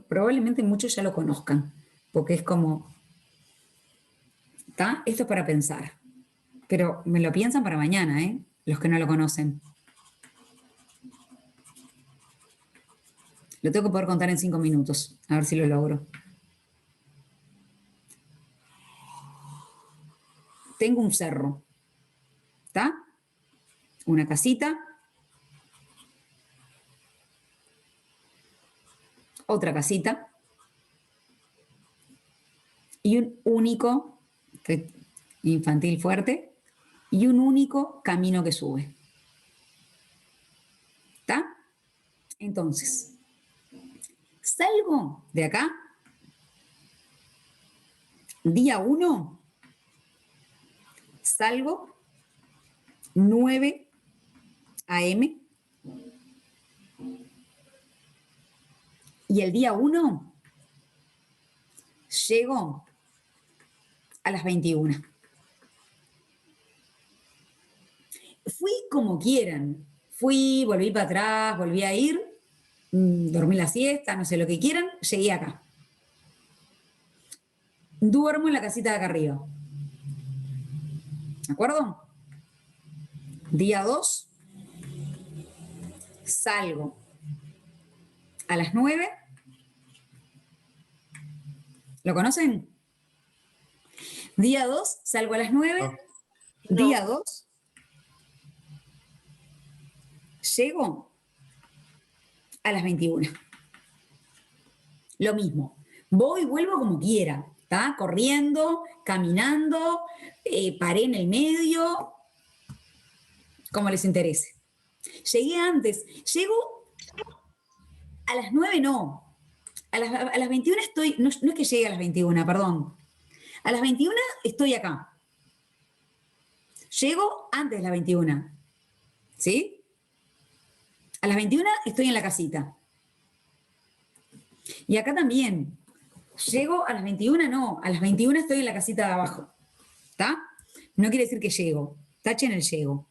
probablemente muchos ya lo conozcan, porque es como, ¿está? Esto es para pensar. Pero me lo piensan para mañana, ¿eh? Los que no lo conocen. Lo tengo que poder contar en 5 minutos, a ver si lo logro. Tengo un cerro, ¿está? Una casita, otra casita y un único, infantil fuerte, y un único camino que sube. ¿Está? Entonces, salgo de acá, día 1, salgo 9 AM y el día 1 llego a las 21. fui como quieran. Fui, volví para atrás, volví a ir, dormí la siesta, no sé lo que quieran, llegué acá. Duermo en la casita de acá arriba. ¿De acuerdo? Día 2, salgo a las 9. ¿Lo conocen? Día 2, salgo a las 9. Día 2, llego a las 21. Lo mismo. Voy y vuelvo como quiera. ¿Está? Corriendo, caminando, paré en el medio, como les interese. Llegué antes. Llego a las 9, no. A las 21 estoy, no es que llegue a las 21, perdón. A las 21 estoy acá. Llego antes de las 21. ¿Sí? A las 21 estoy en la casita. Y acá también. Llego a las 21, no. A las 21 estoy en la casita de abajo. ¿Está? No quiere decir que llego. Tachen el llego.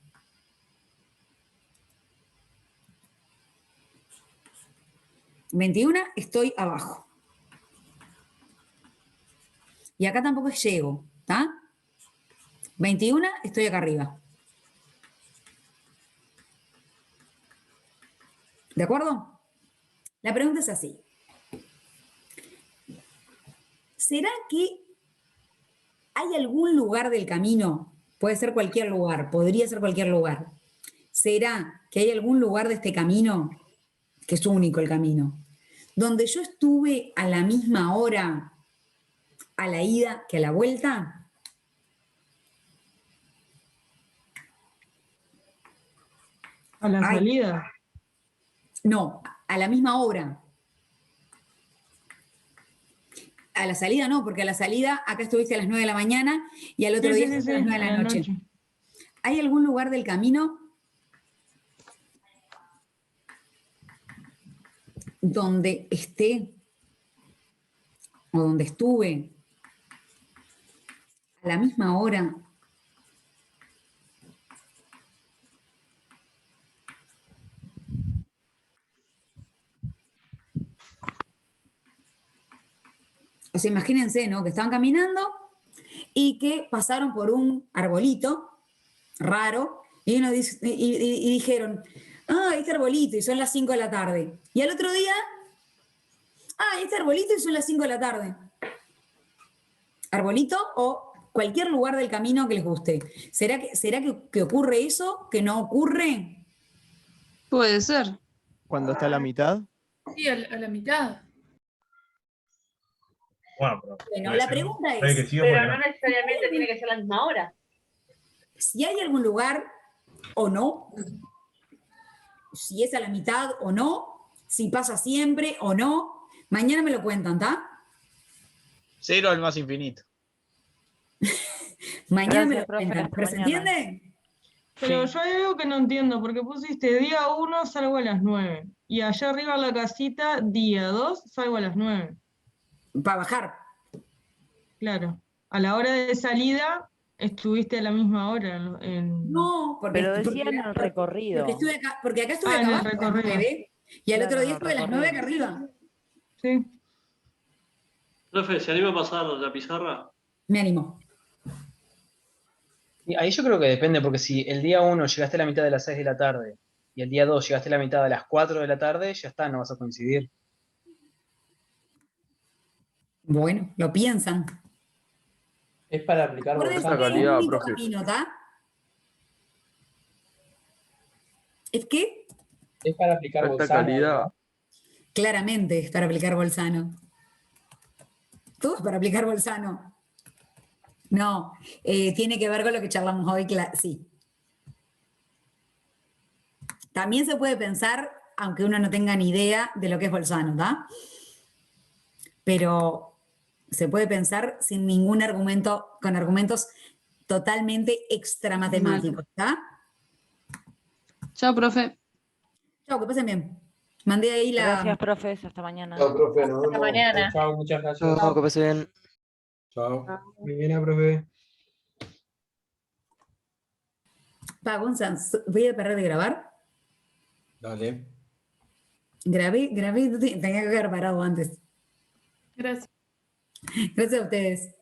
¿21? Estoy abajo. Y acá tampoco es llego. ¿Está? 21, estoy acá arriba. ¿De acuerdo? La pregunta es así. ¿Será que hay algún lugar del camino? Puede ser cualquier lugar, podría ser cualquier lugar. ¿Será que hay algún lugar de este camino, que es único el camino, donde yo estuve a la misma hora a la ida que a la vuelta? ¿A la salida? No, a la misma hora. A la salida no, porque a la salida acá estuviste a las 9 de la mañana y al otro día estuviste a las 9 de la noche. ¿Hay algún lugar del camino donde esté o donde estuve a la misma hora O sea, imagínense, ¿no? Que estaban caminando y que pasaron por un arbolito raro y dijeron, este arbolito, y son las 5 de la tarde. Y al otro día, este arbolito y son las 5 de la tarde. Arbolito o cualquier lugar del camino que les guste. ¿Será que ocurre eso? ¿Que no ocurre? Puede ser. ¿Cuando está a la mitad? Sí, a la mitad. Bueno, la pregunta es, pero no necesariamente tiene que ser la misma hora. Si hay algún lugar o no, si es a la mitad o no, si pasa siempre o no, mañana me lo cuentan, ¿está? 0 al más infinito. Mañana me lo cuentan, ¿pero se entiende? Pero yo hay algo que no entiendo, porque pusiste día 1 salgo a las 9, y allá arriba en la casita, día 2 salgo a las 9. Para bajar. Claro. A la hora de salida estuviste a la misma hora. No, pero decía en el recorrido. Porque acá estuve acá abajo a las 9, y al otro día estuve a las 9 acá arriba. Sí. Profe, ¿se anima a pasar la pizarra? Me animo. Y ahí yo creo que depende, porque si el día 1 llegaste a la mitad de las 6 de la tarde y el día 2 llegaste a la mitad de las 4 de la tarde, ya está, no vas a coincidir. Bueno, lo piensan. Es para aplicar Bolzano. calidad, Es un profe. camino, ¿está? ¿Es qué? Es para aplicar Esta Bolzano. calidad. Claramente es para aplicar Bolzano. Todo es para aplicar Bolzano. No, tiene que ver con lo que charlamos hoy, sí. También se puede pensar, aunque uno no tenga ni idea de lo que es Bolzano, ¿está? Pero se puede pensar sin ningún argumento, con argumentos totalmente extra matemáticos, ¿está? Chao, profe. Chao, que pasen bien. Mandé ahí la... Gracias, profes. Hasta mañana. Chao, profe, nos Hasta vemos. mañana. Chao, muchas gracias. Chao, que pasen. Chao. Muy bien, profe. Gonzalo, voy a parar de grabar. Dale. Grabé, tenía que haber parado antes. Gracias. Gracias a ustedes.